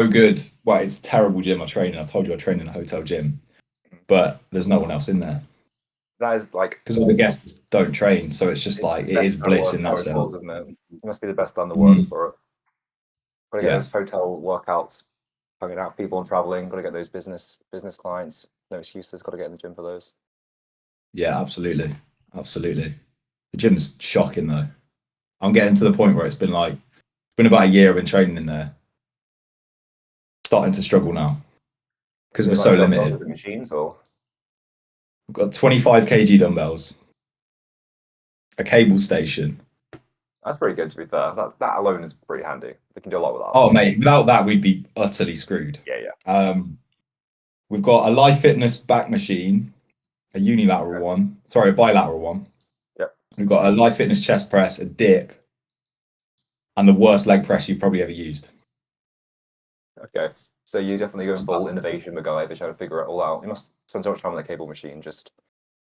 good. Well, it's a terrible gym I train in. I told you I train in a hotel gym, but there's no one else in there That is like because all the guests don't train. So it's just it's like the it is best and blitz worst in that how it sense. falls, isn't it? It must be the best and the worst Mm, for it. Got to get yeah, those hotel workouts, hanging out with people and traveling. Got to get those business clients. No excuses. Got to get in the gym for those. yeah, absolutely, absolutely. The gym's shocking though. I'm getting to the point where it's been about a year I've been training in there. Starting to struggle now because The we're amount so of dumbbells, limited. is it machines or? We've got 25 kg dumbbells, a cable station. That's pretty good to be fair. That alone is pretty handy. They can do a lot with that. Oh mate, without that we'd be utterly screwed. Yeah, yeah. We've got a Life Fitness back machine, a unilateral Okay. one, sorry, a bilateral one. Yep. We've got a Life Fitness chest press, a dip, and the worst leg press you've probably ever used. Okay. So you're definitely going full innovation MacGyver, trying to figure it all out. You must spend so much time on the cable machine, just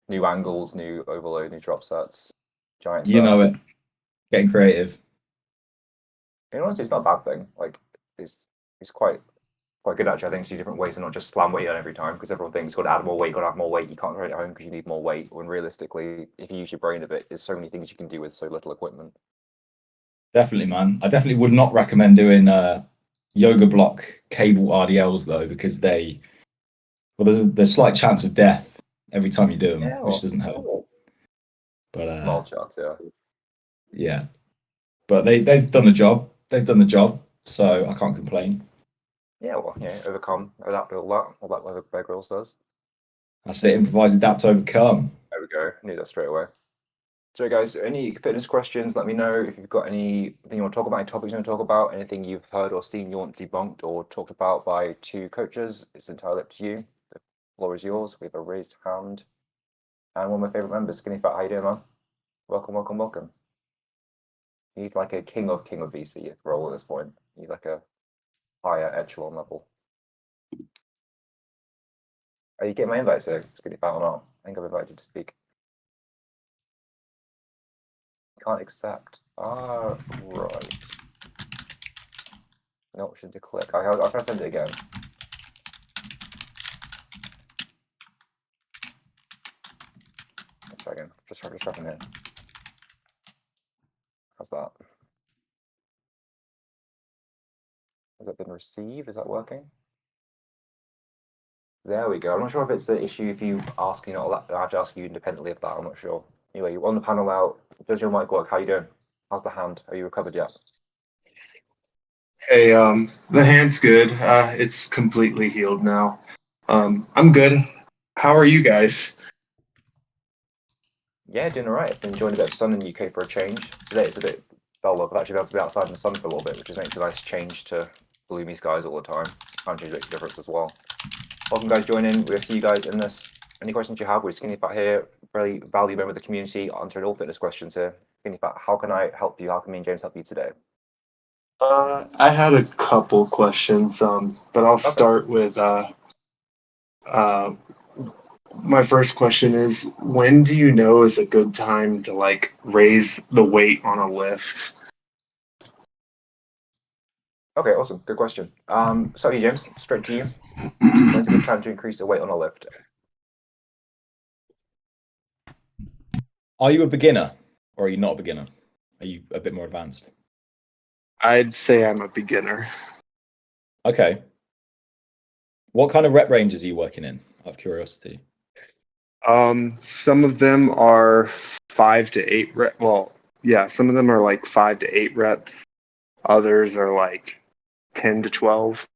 new angles, new overload, new drop sets, giant You know sets. it, getting creative. And honestly, it's not a bad thing. Like it's quite good actually. I think see different ways to not just slam weight on every time because everyone thinks you've got to add more weight, got to have more weight. You can't train at home because you need more weight. When realistically, if you use your brain a bit, there's so many things you can do with so little equipment. Definitely, man. I definitely would not recommend doing yoga block cable RDLs though, because there's a slight chance of death every time you do them, Yeah, which well, doesn't help. But small chance, yeah. yeah, but they've done the job. They've done the job, so I can't complain. Yeah, well, yeah, overcome, adapt to all that what Bear Grylls does. That's it. Improvise, adapt, overcome. There we go. Knew that straight away. So, guys, any fitness questions? Let me know if you've got anything you want to talk about, any topics you want to talk about, anything you've heard or seen you want debunked or talked about by two coaches. It's entirely up to you. The floor is yours. We have a raised hand. And one of my favorite members, Skinny Fat. How you doing, man? Welcome, welcome, welcome. You need like a king of VC role at this point. You need like a higher echelon level. Are you getting my invite today, Skinny Fat, or not? I think I've invited you to speak. Can't accept. Ah, right. An option to click. I'll try to send it again. Let's try again. Just try from here. How's that? Has that been received? Is that working? There we go. I'm not sure if it's the issue if you ask, I have to ask you independently of that. I'm not sure. Anyway, you're on the panel now. Does your mic work? How you doing? How's the hand? Are you recovered yet? Hey, the hand's good. It's completely healed now. I'm good. How are you guys? Yeah, doing all right. I've been enjoying a bit of sun in the UK for a change. Today it's a bit dull. I've actually been able to be outside in the sun for a little bit, which makes a nice change to gloomy skies all the time. Time change makes a difference as well. Welcome, guys. Join in. We'll see you guys in this. Any questions you have, we're Skinny Fat here. Really valued member of the community, answering all fitness questions here. Skinny Fat, how can I help you? How can me and James help you today? I had a couple questions, but I'll start with my first question is, when do you know is a good time to like raise the weight on a lift? Okay, awesome. Good question. Sorry, James, straight to you. When's a good time to increase the weight on a lift? Are you a beginner or are you not a beginner? Are you a bit more advanced? I'd say I'm a beginner. Okay. What kind of rep ranges are you working in, out of curiosity? Some of them are 5 to 8 reps. Well, yeah, some of them are like 5 to 8 reps. Others are like 10 to 12.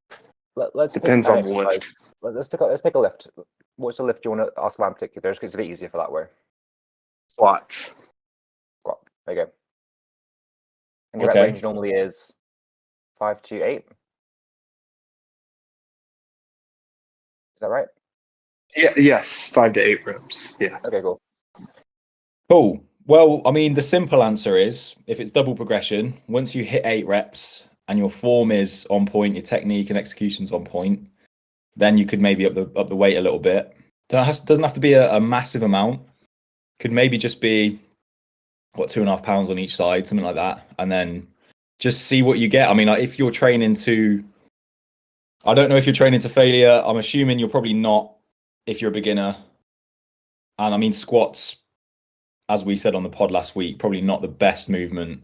Let's Depends pick an on the exercise. lift. Let's pick a lift. What's the lift you want to ask about in particular? Because it's a bit easier for that way. Squats. Squat. There you go. And your Okay. rep range normally is 5 to 8. Is that right? Yeah, yes, 5 to 8 reps. Yeah. Okay, cool. Cool. Well, I mean, the simple answer is if it's double progression, once you hit 8 reps and your form is on point, your technique and execution's on point, then you could maybe up the weight a little bit. Doesn't have to be a massive amount. Could maybe just be 2.5 pounds on each side, something like that, and then just see what you get. I mean, if you're training to I don't know if you're training to failure. I'm assuming you're probably not if you're a beginner. And I mean, squats, as we said on the pod last week, probably not the best movement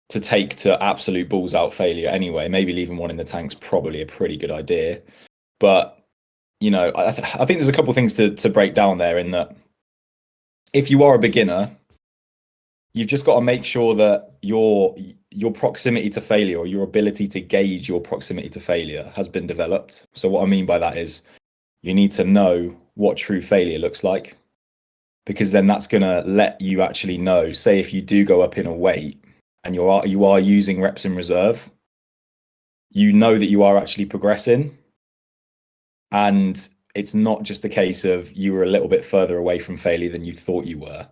to take to absolute balls out failure anyway. Maybe leaving one in the tank's probably a pretty good idea. But, you know, I think there's a couple of things to break down there in that if you are a beginner, you've just got to make sure that your proximity to failure, or your ability to gauge your proximity to failure, has been developed. So what I mean by that is you need to know what true failure looks like, because then that's going to let you actually know, say if you do go up in a weight and you are using reps in reserve, you know that you are actually progressing, and it's not just a case of you were a little bit further away from failure than you thought you were.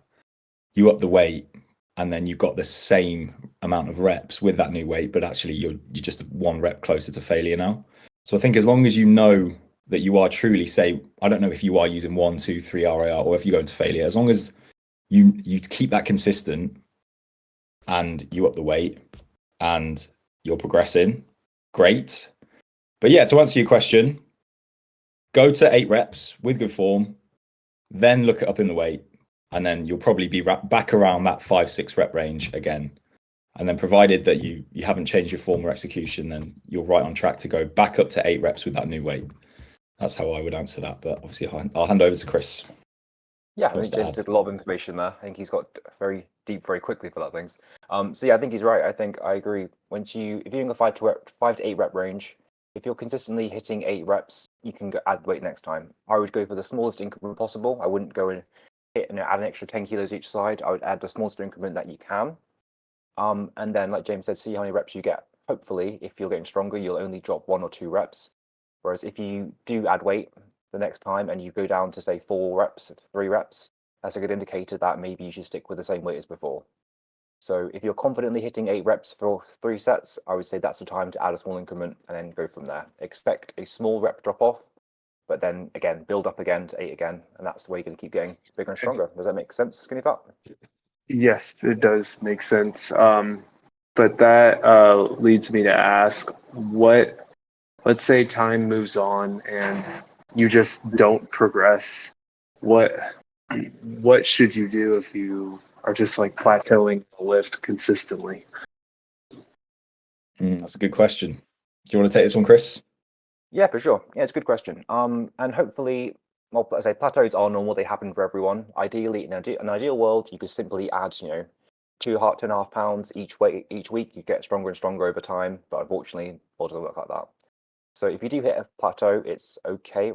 You up the weight and then you've got the same amount of reps with that new weight, but actually you're just one rep closer to failure now. So I think as long as you know that you are truly, say, I don't know if you are using 1, 2, 3 RIR or if you go into failure, as long as you keep that consistent and you up the weight and you're progressing, great. But yeah, to answer your question, go to 8 reps with good form, then look it up in the weight, and then you'll probably be back around that 5-6 rep range again. And then provided that you haven't changed your form or execution, then you're right on track to go back up to 8 reps with that new weight. That's how I would answer that. But obviously I'll hand over to Chris. Yeah, I think James did a lot of information there. I think he's got very deep very quickly for that things. So yeah, I think he's right. I think I agree. If you're in the 5 to 8 rep range, if you're consistently hitting 8 reps, you can add weight next time. I would go for the smallest increment possible. I wouldn't go and hit and add an extra 10 kilos each side. I would add the smallest increment that you can. And then, like James said, see how many reps you get. Hopefully, if you're getting stronger, you'll only drop 1 or 2 reps. Whereas if you do add weight the next time and you go down to say 4 reps, 3 reps, that's a good indicator that maybe you should stick with the same weight as before. So if you're confidently hitting 8 reps for 3 sets, I would say that's the time to add a small increment and then go from there. Expect a small rep drop off, but then again, build up again to 8 again, and that's the way you're going to keep getting bigger and stronger. Does that make sense, Skinny Fat? Yes, it does make sense. But that leads me to ask, let's say time moves on and you just don't progress. What should you do if you are just like plateauing the lift consistently? That's a good question. Do you want to take this one, Chris? Yeah, for sure. Yeah, it's a good question. And hopefully, well, as I say, plateaus are normal. They happen for everyone. Ideally, in an ideal world, you could simply add, 2.5 pounds each week. You get stronger and stronger over time. But unfortunately, it doesn't work like that. So if you do hit a plateau, it's okay.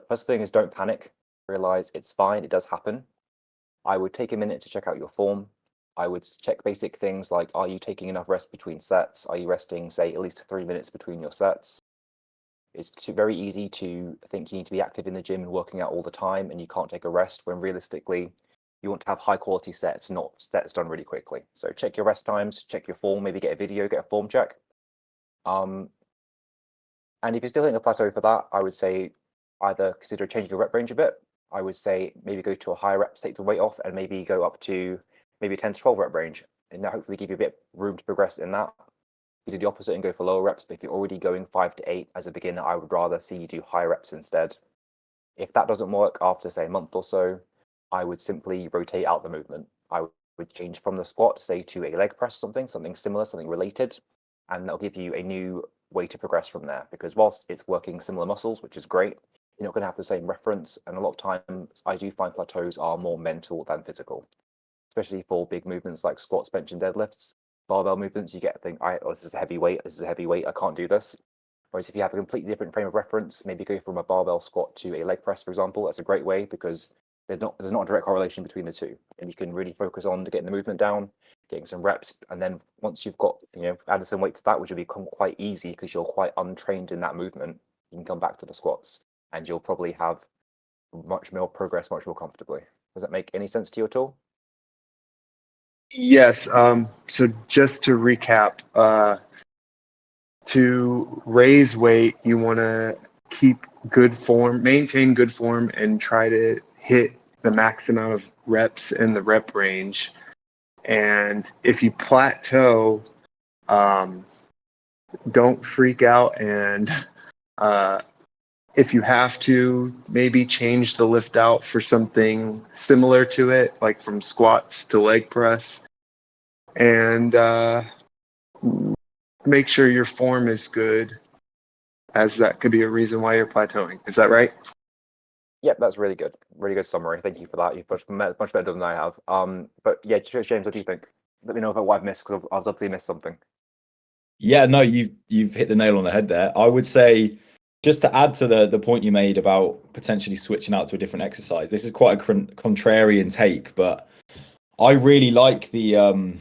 First thing is, don't panic. Realize it's fine. It does happen. I would take a minute to check out your form. I would check basic things like, are you taking enough rest between sets? Are you resting, say, at least 3 minutes between your sets? It's very easy to think you need to be active in the gym and working out all the time and you can't take a rest, when realistically you want to have high quality sets, not sets done really quickly. So check your rest times, check your form, maybe get a video, get a form check. And if you're still hitting a plateau for that, I would say either consider changing your rep range a bit. I would say maybe go to a higher rep, take the weight off, and maybe go up to maybe 10 to 12 rep range, and that hopefully give you a bit room to progress in that. You do the opposite and go for lower reps, but if you're already going 5 to 8 as a beginner, I would rather see you do higher reps instead. If that doesn't work after, say, a month or so, I would simply rotate out the movement. I would change from the squat, say, to a leg press, something similar, something related, and that'll give you a new way to progress from there. Because whilst it's working similar muscles, which is great, you're not going to have the same reference, and a lot of times I do find plateaus are more mental than physical, especially for big movements like squats, bench, and deadlifts. Barbell movements, you get a thing, this is a heavy weight, I can't do this. Whereas if you have a completely different frame of reference, maybe go from a barbell squat to a leg press, for example, that's a great way, because there's not a direct correlation between the two. And you can really focus on getting the movement down, getting some reps, and then once you've got, added some weight to that, which will become quite easy because you're quite untrained in that movement, you can come back to the squats and you'll probably have much more progress, much more comfortably. Does that make any sense to you at all? Yes. So just to recap, to raise weight, you want to keep good form, maintain good form, and try to hit the max amount of reps in the rep range. And if you plateau, don't freak out and If you have to, maybe change the lift out for something similar to it, like from squats to leg press, and make sure your form is good, as that could be a reason why you're plateauing. Is that right? Yep, that's really good. Really good summary. Thank you for that. You've much better than I have. But yeah, James, what do you think? Let me know if what I've missed, because I've obviously missed something. Yeah, no, you've hit the nail on the head there. I would say, just to add to the point you made about potentially switching out to a different exercise. This is quite a contrarian take, but I really like the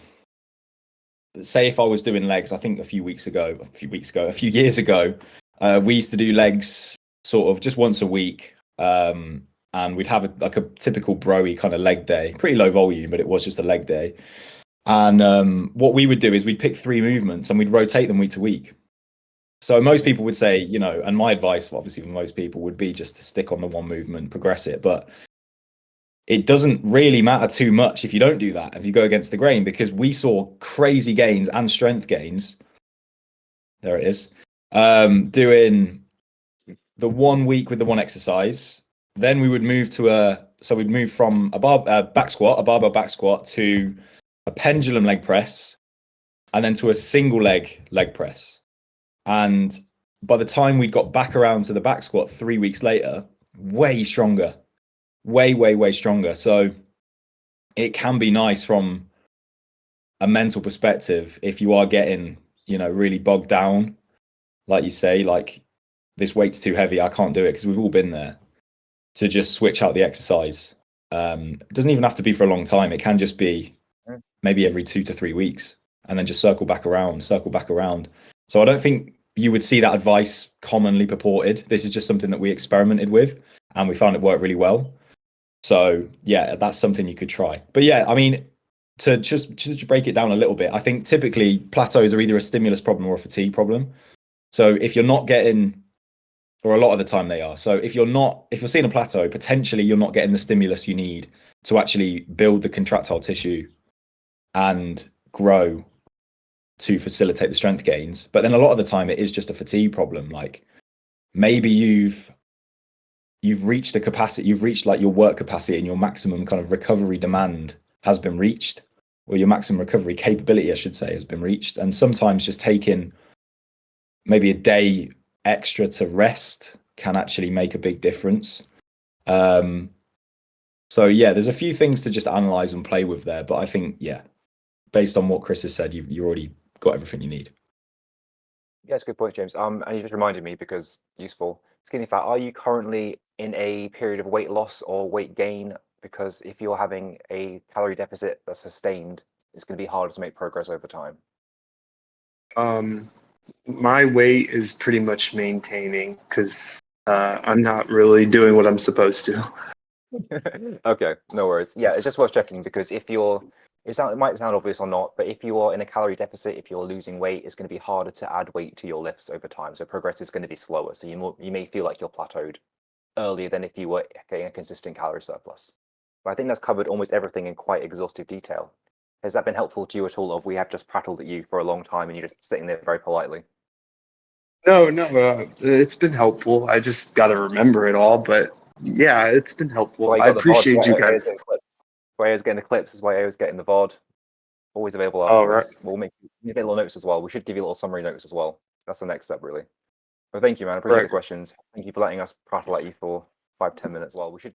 say if I was doing legs, I think a few years ago, we used to do legs sort of just once a week. And we'd have a typical broy kind of leg day, pretty low volume, but it was just a leg day. And what we would do is we'd pick 3 movements and we'd rotate them week to week. So most people would say, and my advice, obviously, for most people would be just to stick on the one movement, progress it. But it doesn't really matter too much if you don't do that, if you go against the grain, because we saw crazy gains and strength gains. There it is. Doing the 1 week with the one exercise. Then we would move we'd move from a barbell back squat to a pendulum leg press, and then to a single leg press. And by the time we got back around to the back squat 3 weeks later, way stronger, way stronger. So it can be nice from a mental perspective if you are getting, really bogged down, like you say, like this weight's too heavy, I can't do it, because we've all been there, to just switch out the exercise. It doesn't even have to be for a long time. It can just be maybe every 2 to 3 weeks, and then just circle back around. So I don't think you would see that advice commonly purported. This is just something that we experimented with and we found it worked really well. So yeah, that's something you could try. But yeah, I mean, to just break it down a little bit, I think typically plateaus are either a stimulus problem or a fatigue problem. So if you're not getting, or a lot of the time they are. So if you're seeing a plateau, potentially you're not getting the stimulus you need to actually build the contractile tissue and grow to facilitate the strength gains. But then a lot of the time it is just a fatigue problem. Like maybe you've reached the capacity, you've reached like your work capacity, and your maximum kind of recovery demand has been reached, or your maximum recovery capability, I should say, has been reached. And sometimes just taking maybe a day extra to rest can actually make a big difference. So yeah, there's a few things to just analyze and play with there, but I think, yeah, based on what Chris has said, you already got everything you need. Yeah, that's a good point, James. And you just reminded me, because useful. Skinny fat, are you currently in a period of weight loss or weight gain? Because if you're having a calorie deficit that's sustained, it's going to be harder to make progress over time. My weight is pretty much maintaining, because I'm not really doing what I'm supposed to. Okay, no worries. Yeah, it's just worth checking, because if it might sound obvious or not, but if you are in a calorie deficit, if you're losing weight, it's going to be harder to add weight to your lifts over time. So progress is going to be slower. So you may feel like you're plateaued earlier than if you were getting a consistent calorie surplus. But I think that's covered almost everything in quite exhaustive detail. Has that been helpful to you at all, or we have just prattled at you for a long time and you're just sitting there very politely? No, it's been helpful. I just got to remember it all, but yeah, it's been helpful. Well, I appreciate you guys. Why I was getting the clips is why I was getting the VOD. Always available Oh, afterwards. right. We'll make little notes as well. We should give you little summary notes as well. That's the next step, really. But thank you, man. I appreciate the questions. Thank you for letting us prattle at you for 5-10 minutes. Well, we should.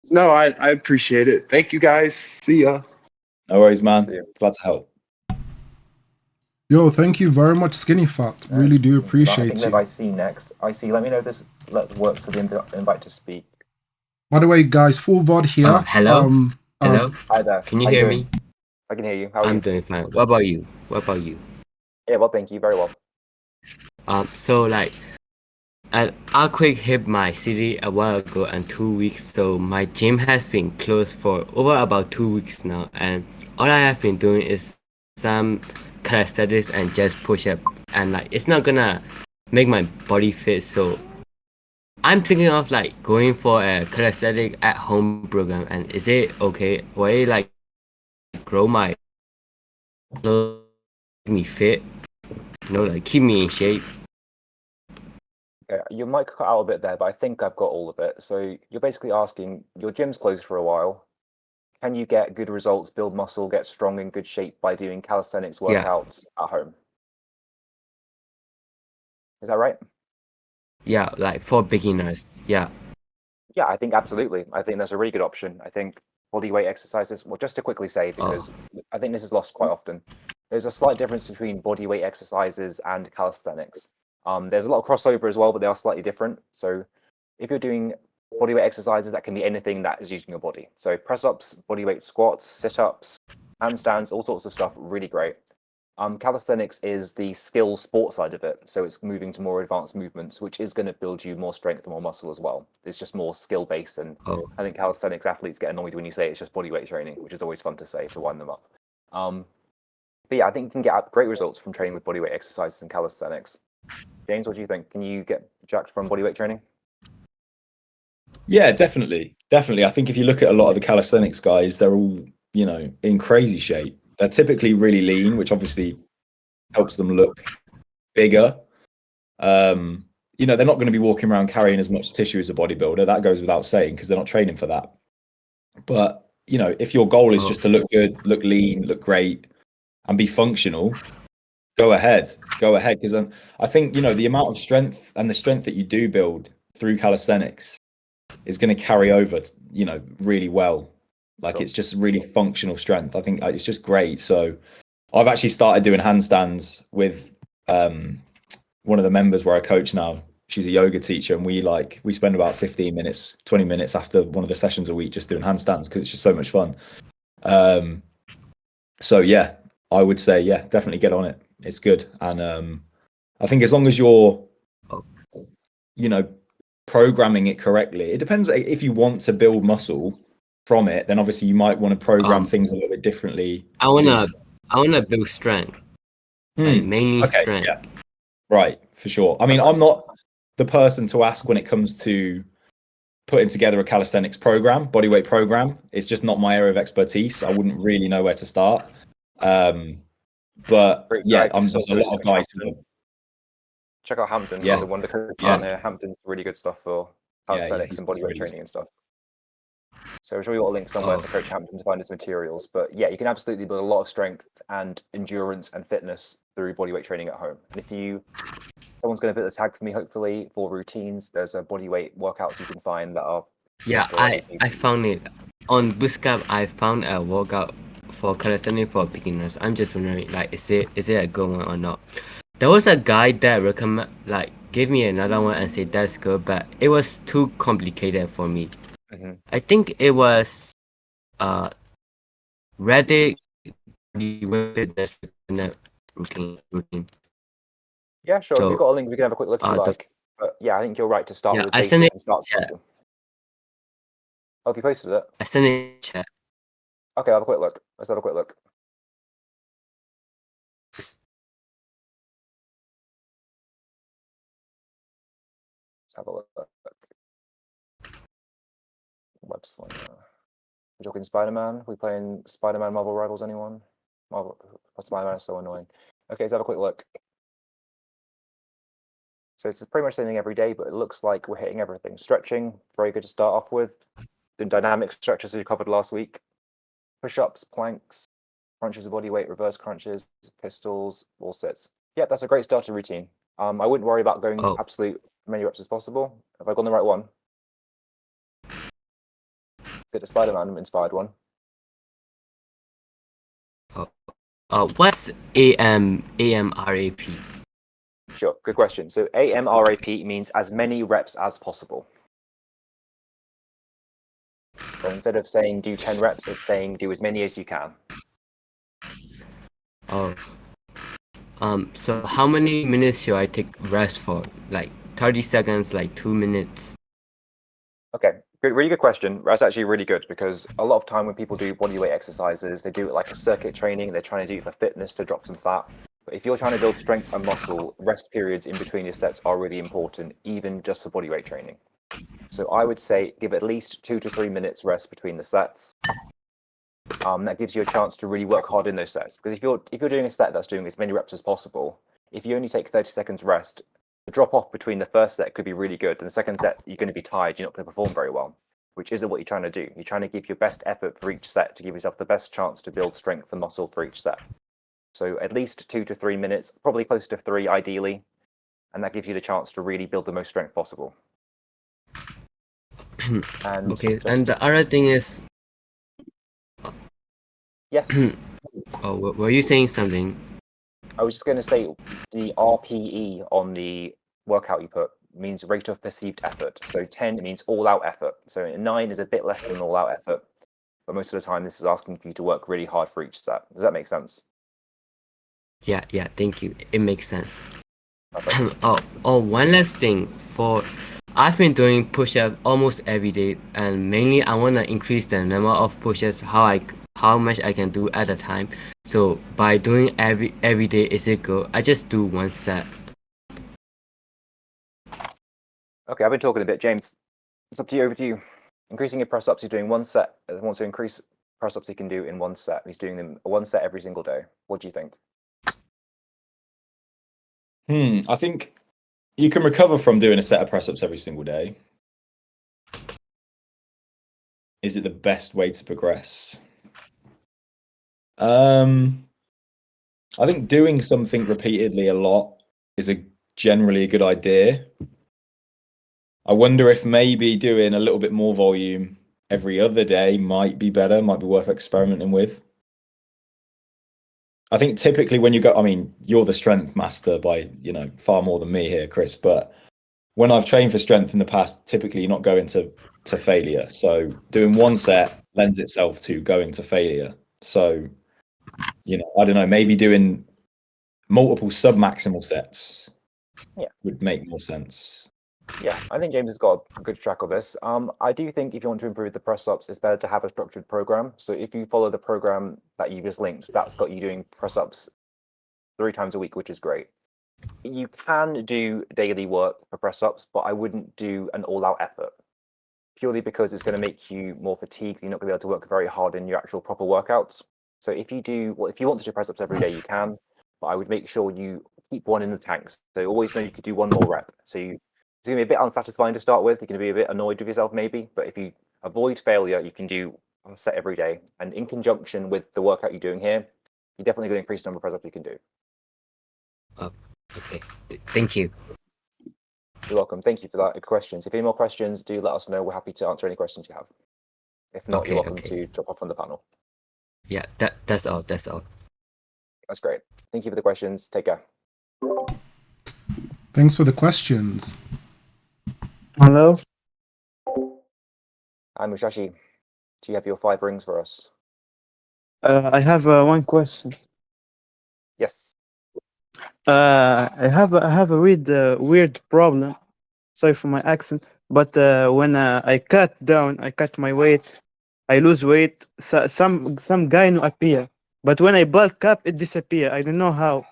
No, I appreciate it. Thank you, guys. See ya. No worries, man. See ya. Glad to help. Yo, thank you very much, Skinny Fat. Really do I appreciate think we you. have IC next. IC, let me know if this works for the invite to speak. By the way, guys, full VOD here. Hello? Hello? Hi there. Can you How hear doing? me? I can hear you. How are I'm you? doing fine. What about you? Yeah, well, thank you. Very well. So like, an earthquake hit my city a while ago and 2 weeks, so my gym has been closed for over about 2 weeks now, and all I have been doing is some calisthenics and just push up, and like it's not gonna make my body fit, so I'm thinking of like going for a calisthenic at home program. And is it okay? Will it like grow my keep me fit, like keep me in shape? Okay, your mic cut out a bit there, but I think I've got all of it. So you're basically asking, your gym's closed for a while. Can you get good results, build muscle, get strong in good shape by doing calisthenics Yeah. workouts at home? Is that right? Yeah, like for beginners. Yeah. Yeah, I think absolutely. I think that's a really good option. I think body weight exercises, well, just to quickly say, because I think this is lost quite often, there's a slight difference between body weight exercises and calisthenics. There's a lot of crossover as well, but they are slightly different. So if you're doing body weight exercises, that can be anything that is using your body. So press ups, body weight squats, sit ups, handstands, all sorts of stuff, really great. Calisthenics is the skill sport side of it. So it's moving to more advanced movements, which is going to build you more strength and more muscle as well. It's just more skill based. And Oh. I think calisthenics athletes get annoyed when you say it's just body weight training, which is always fun to say to wind them up. But yeah, I think you can get great results from training with body weight exercises and calisthenics. James, what do you think? Can you get jacked from body weight training? Yeah, definitely. Definitely. I think if you look at a lot of the calisthenics guys, they're all, you know, in crazy shape. They're typically really lean, which obviously helps them look bigger. You know, they're not going to be walking around carrying as much tissue as a bodybuilder. That goes without saying because they're not training for that. But, you know, if your goal is just to look good, look lean, look great, and be functional, go ahead. Go ahead. Because I think, you know, the amount of strength and the strength that you do build through calisthenics is going to carry over, you know, really well. Like Sure. it's just really functional strength. I think it's just great. So I've actually started doing handstands with one of the members where I coach now. She's a yoga teacher, and we spend about 15 minutes, 20 minutes after one of the sessions a week just doing handstands because it's just so much fun. So yeah, I would say, yeah, definitely get on it. It's good. And I think as long as you're, you know, programming it correctly, it depends. If you want to build muscle from it, then obviously you might want to program things a little bit differently. I wanna build strength. Like mainly Okay, strength. yeah. Right, for sure. I mean, I'm not the person to ask when it comes to putting together a calisthenics program, bodyweight program. It's just not my area of expertise. I wouldn't really know where to start. But Great yeah, guide. there's a lot of guys. Check out Hampton. Yeah. He's a wonderful Yeah. partner. Hampton's really good stuff for Yeah, calisthenics he's and bodyweight really training and stuff. So I'm sure you've got a link somewhere for Coach Hampton to find his materials. But yeah, you can absolutely build a lot of strength and endurance and fitness through bodyweight training at home. And if someone's going to put the tag for me, hopefully, for routines, there's a bodyweight workouts you can find that are. Yeah, I found it on Bootcamp. I found a workout for calisthenics for beginners. I'm just wondering, like, is it a good one or not? There was a guy that gave me another one and said that's good, but it was too complicated for me. Mm-hmm. I think it was Reddit routine. Yeah, sure. So, if you've got a link, we can have a quick look if you the- like. But yeah, I think you're right to start Yeah, with I basic sent it- and start yeah. simple. Oh, have you posted it? I sent it in chat. Okay, I'll have a quick look. Let's have a quick look. Let's have a look. Web Slinger. We're talking Spider-Man. We playing Spider-Man Marvel Rivals, anyone? Spider-Man is so annoying. Okay, let's have a quick look. So it's pretty much the same thing every day, but it looks like we're hitting everything. Stretching, very good to start off with. Doing dynamic stretches we covered last week. Push-ups, planks, crunches of body weight, reverse crunches, pistols, all sets. Yeah, that's a great starter routine. I wouldn't worry about going to absolute many reps as possible. Have I gone the right one? Get the Spider-Man inspired one. What's AMRAP? Sure, good question. So AMRAP means as many reps as possible. So instead of saying do 10 reps, it's saying do as many as you can. So how many minutes should I take rest for? Like 30 seconds, like 2 minutes? Okay, good, really good question. That's actually really good because a lot of time when people do bodyweight exercises, they do it like a circuit training. They're trying to do it for fitness to drop some fat. But if you're trying to build strength and muscle, rest periods in between your sets are really important, even just for bodyweight training. So I would say give at least 2 to 3 minutes rest between the sets. That gives you a chance to really work hard in those sets. Because if you're doing a set that's doing as many reps as possible, if you only take 30 seconds rest, the drop off between the first set could be really good, and the second set you're going to be tired. You're not going to perform very well, which isn't what you're trying to do. You're trying to give your best effort for each set to give yourself the best chance to build strength and muscle for each set. So at least 2 to 3 minutes, probably close to 3 ideally, and that gives you the chance to really build the most strength possible. And Okay, just- and the other thing is, yes, oh, were you saying something? I was just going to say the RPE on the workout you put means rate of perceived effort. So 10 means all-out effort. So 9 is a bit less than all-out effort, but most of the time this is asking for you to work really hard for each set. Does that make sense? Yeah, thank you. It makes sense. Perfect. Oh, one last thing. I've been doing push-up almost every day, and mainly I wanna increase the number of push-ups how much I can do at a time. So by doing every day is it good? I just do 1 set. Okay, I've been talking a bit. James, it's up to you. Over to you. Increasing your press-ups, he's doing 1 set. He wants to increase press-ups he can do in 1 set. He's doing them 1 set every single day. What do you think? I think you can recover from doing a set of press ups every single day. Is it the best way to progress? I think doing something repeatedly a lot is generally a good idea. I wonder if maybe doing a little bit more volume every other day might be better, might be worth experimenting with. I think typically when you go, I mean, you're the strength master by, far more than me here, Chris, but when I've trained for strength in the past, typically you're not going to failure. So doing 1 set lends itself to going to failure. So, I don't know, maybe doing multiple sub-maximal sets would make more sense. Yeah, I think James has got a good track of this. I do think if you want to improve the press-ups, it's better to have a structured program. So if you follow the program that you just linked, that's got you doing press-ups 3 times a week, which is great. You can do daily work for press-ups, but I wouldn't do an all-out effort, purely because it's going to make you more fatigued. You're not going to be able to work very hard in your actual proper workouts. So if you want to do press-ups every day, you can, but I would make sure you keep 1 in the tanks. So always know you could do 1 more rep. So it's going to be a bit unsatisfying to start with. You're going to be a bit annoyed with yourself maybe, but if you avoid failure, you can do a set every day. And in conjunction with the workout you're doing here, you're definitely going to increase the number of press-ups you can do. Okay, thank you. You're welcome. Thank you for that. Questions. If any more questions, do let us know. We're happy to answer any questions you have. If not, you're welcome to drop off from the panel. Yeah, that's all. That's great. Thank you for the questions. Take care. Thanks for the questions. Hello. Hi, Mushashi. Do you have your 5 rings for us? I have 1 question. Yes. I have a weird problem. Sorry for my accent, but when I cut my weight, I lose weight. Some gyno appear, but when I bulk up, it disappear. I don't know how.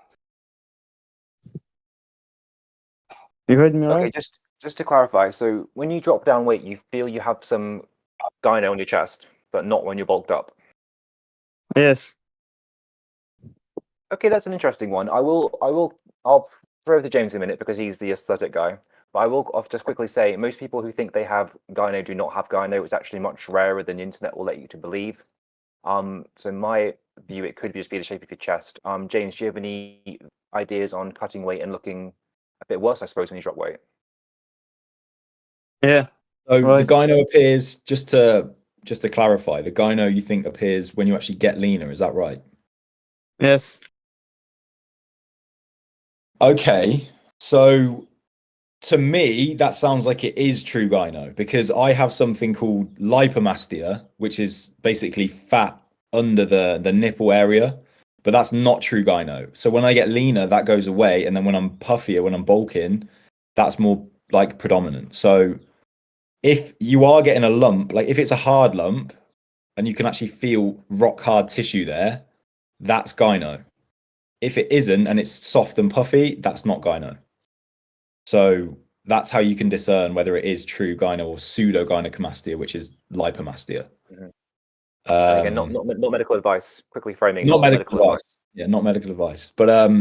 You heard me Okay, right? just to clarify, so when you drop down weight, you feel you have some gyno on your chest, but not when you're bulked up. Yes. Okay, that's an interesting one. I'll throw it to James in a minute because he's the aesthetic guy. But I'll just quickly say most people who think they have gyno do not have gyno. It's actually much rarer than the internet will let you to believe. So in my view, it could just be the shape of your chest. James, do you have any ideas on cutting weight and looking a bit worse, I suppose, when you drop weight? Yeah. So Right. the gyno appears, just to clarify, the gyno you think appears when you actually get leaner, is that right? Yes. Okay, so to me, that sounds like it is true gyno because I have something called lipomastia, which is basically fat under the nipple area, but that's not true gyno. So when I get leaner, that goes away, and then when I'm puffier, when I'm bulking, that's more like predominant. So if you are getting a lump, like if it's a hard lump and you can actually feel rock hard tissue there, that's gyno. If it isn't and it's soft and puffy, that's not gyno. So that's how you can discern whether it is true gyno or pseudo gynecomastia, which is lipomastia. And again, not medical advice. Quickly framing. Not medical advice. Yeah, not medical advice. But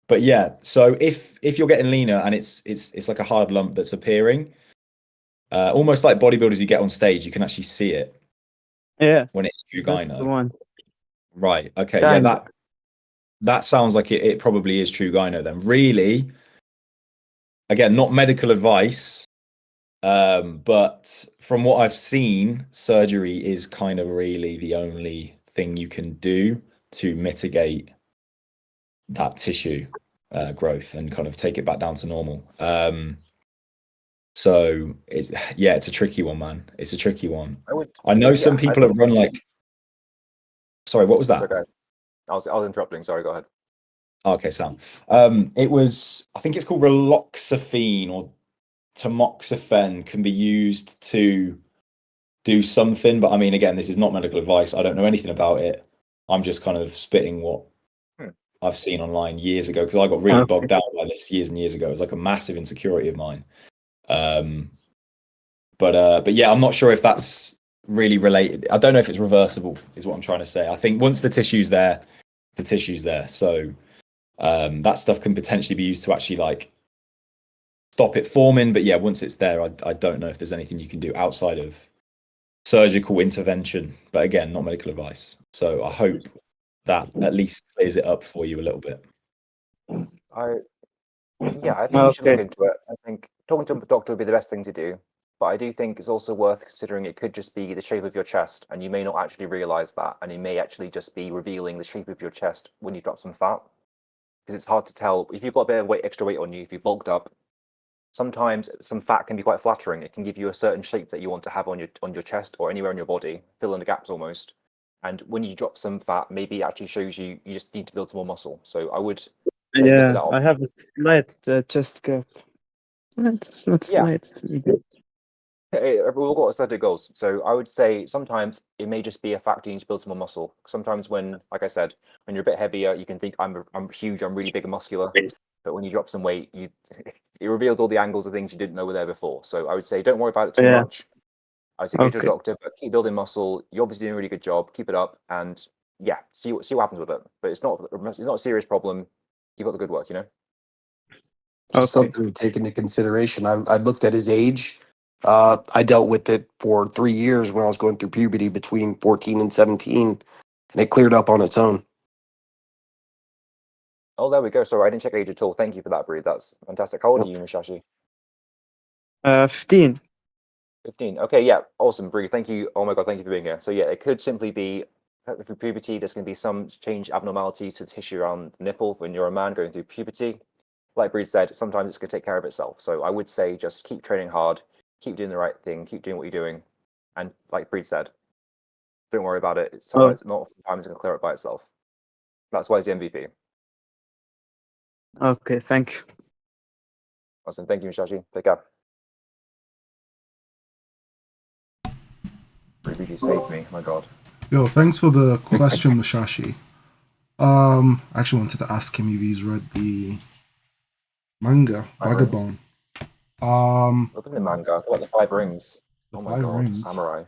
But yeah, so if you're getting leaner and it's like a hard lump that's appearing, almost like bodybuilders you get on stage, you can actually see it Yeah, when it's true that's the gyno. one. Right. Okay. Yeah. Kind. That sounds like it probably is true gyno then. Really, again, not medical advice, but from what I've seen, surgery is kind of really the only thing you can do to mitigate that tissue growth and kind of take it back down to normal. So it's a tricky one, man. It's a tricky one. I know some people have run like. Sorry, what was that? Okay. I was interrupting. Sorry, go ahead. Okay, Sam. It was, I think it's called raloxifene or tamoxifen, can be used to do something. But I mean, again, this is not medical advice. I don't know anything about it. I'm just kind of spitting what I've seen online years ago, because I got really bogged down by this years and years ago. It was like a massive insecurity of mine. But yeah, I'm not sure if that's really related. I don't know if it's reversible, is what I'm trying to say. I think once the tissue's there, the tissue's there. So that stuff can potentially be used to actually like stop it forming. But yeah, once it's there, I don't know if there's anything you can do outside of surgical intervention. But again, not medical advice. So I hope that at least clears it up for you a little bit. I think you should look into it. I think talking to a doctor would be the best thing to do. But I do think it's also worth considering it could just be the shape of your chest, and you may not actually realize that, and it may actually just be revealing the shape of your chest when you drop some fat. Because it's hard to tell if you've got a bit of extra weight on you, if you bulked up. Sometimes some fat can be quite flattering. It can give you a certain shape that you want to have on your chest or anywhere in your body, fill in the gaps almost. And when you drop some fat, maybe it actually shows you just need to build some more muscle. So I would say look at that I have a slight chest gap. It's not slight. We've all got aesthetic goals. So I would say sometimes it may just be a factor you need to build some more muscle. Sometimes when, like I said, when you're a bit heavier, you can think I'm huge, I'm really big and muscular. But when you drop some weight, it reveals all the angles of things you didn't know were there before. So I would say don't worry about it too much. I would say go to a doctor, but keep building muscle. You're obviously doing a really good job. Keep it up, and yeah, see what happens with it. But it's not a serious problem. Keep up the good work, you know. Something to take into consideration. I looked at his age. I dealt with it for 3 years when I was going through puberty between 14 and 17, and it cleared up on its own. Oh, there we go. Sorry, I didn't check age at all. Thank you for that, Breed. That's fantastic. How old are you, Mushashi? 15. 15. Okay, yeah, awesome, Breed. Thank you. Oh my God, thank you for being here. So yeah, it could simply be through puberty. There's going to be some change abnormality to the tissue around the nipple when you're a man going through puberty. Like Breed said, sometimes it's going to take care of itself. So I would say just keep training hard, keep doing the right thing, keep doing what you're doing, and like Breed said, don't worry about it. Sometimes it's going to clear it by itself. That's why he's the MVP. Okay, thank you. Awesome. Thank you, Mushashi. Take care. Breed saved me. My God. Yo, thanks for the question, Mushashi. I actually wanted to ask him if he's read the manga Vagabond. Look at the manga. What, the 5 rings? The Oh my 5 God, rings. samurai.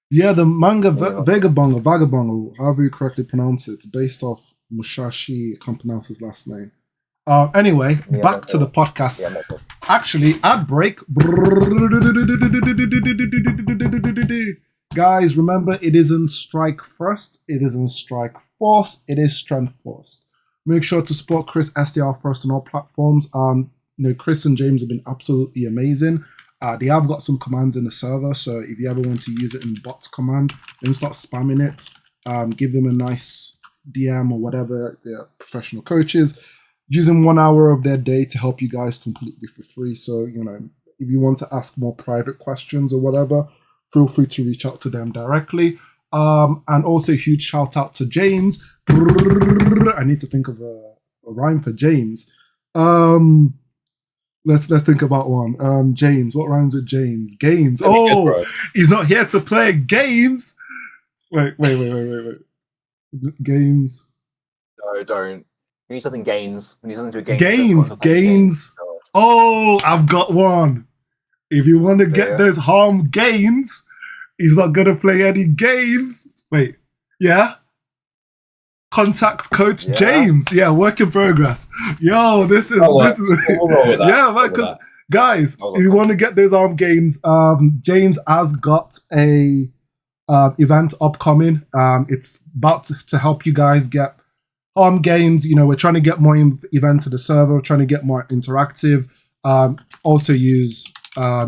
Yeah, the manga Vagabond, or however you correctly pronounce it, it's based off Mushashi. I can't pronounce his last name. Anyway, back to the podcast. Yeah, Actually, ad break. Guys, remember, it isn't strike first, it isn't strike force, it is strength first. Make sure to support Chris SDR first on all platforms. Chris and James have been absolutely amazing. They have got some commands in the server, so if you ever want to use it in bots command, then start spamming it. Give them a nice DM or whatever. They're professional coaches using 1 hour of their day to help you guys completely for free. So, if you want to ask more private questions or whatever, feel free to reach out to them directly. And also a huge shout out to James. I need to think of a rhyme for James. Let's think about one. James, what rhymes with James? Games. Oh, he's not here to play games. Wait. Games. No, don't. We need something gains. We need something to do Gains. Oh, I've got one. If you want to get those harm gains, he's not gonna play any games. Wait, yeah? contact Coach Yeah. James. Yeah, work in progress. Yo, this is I'll, this is we'll roll with that. yeah, Roll man. with Because that. guys, I'll if you look want to get those arm gains, James has got a event upcoming. It's about to help you guys get arm gains. You know, we're trying to get more events to the server, we're trying to get more interactive. Also use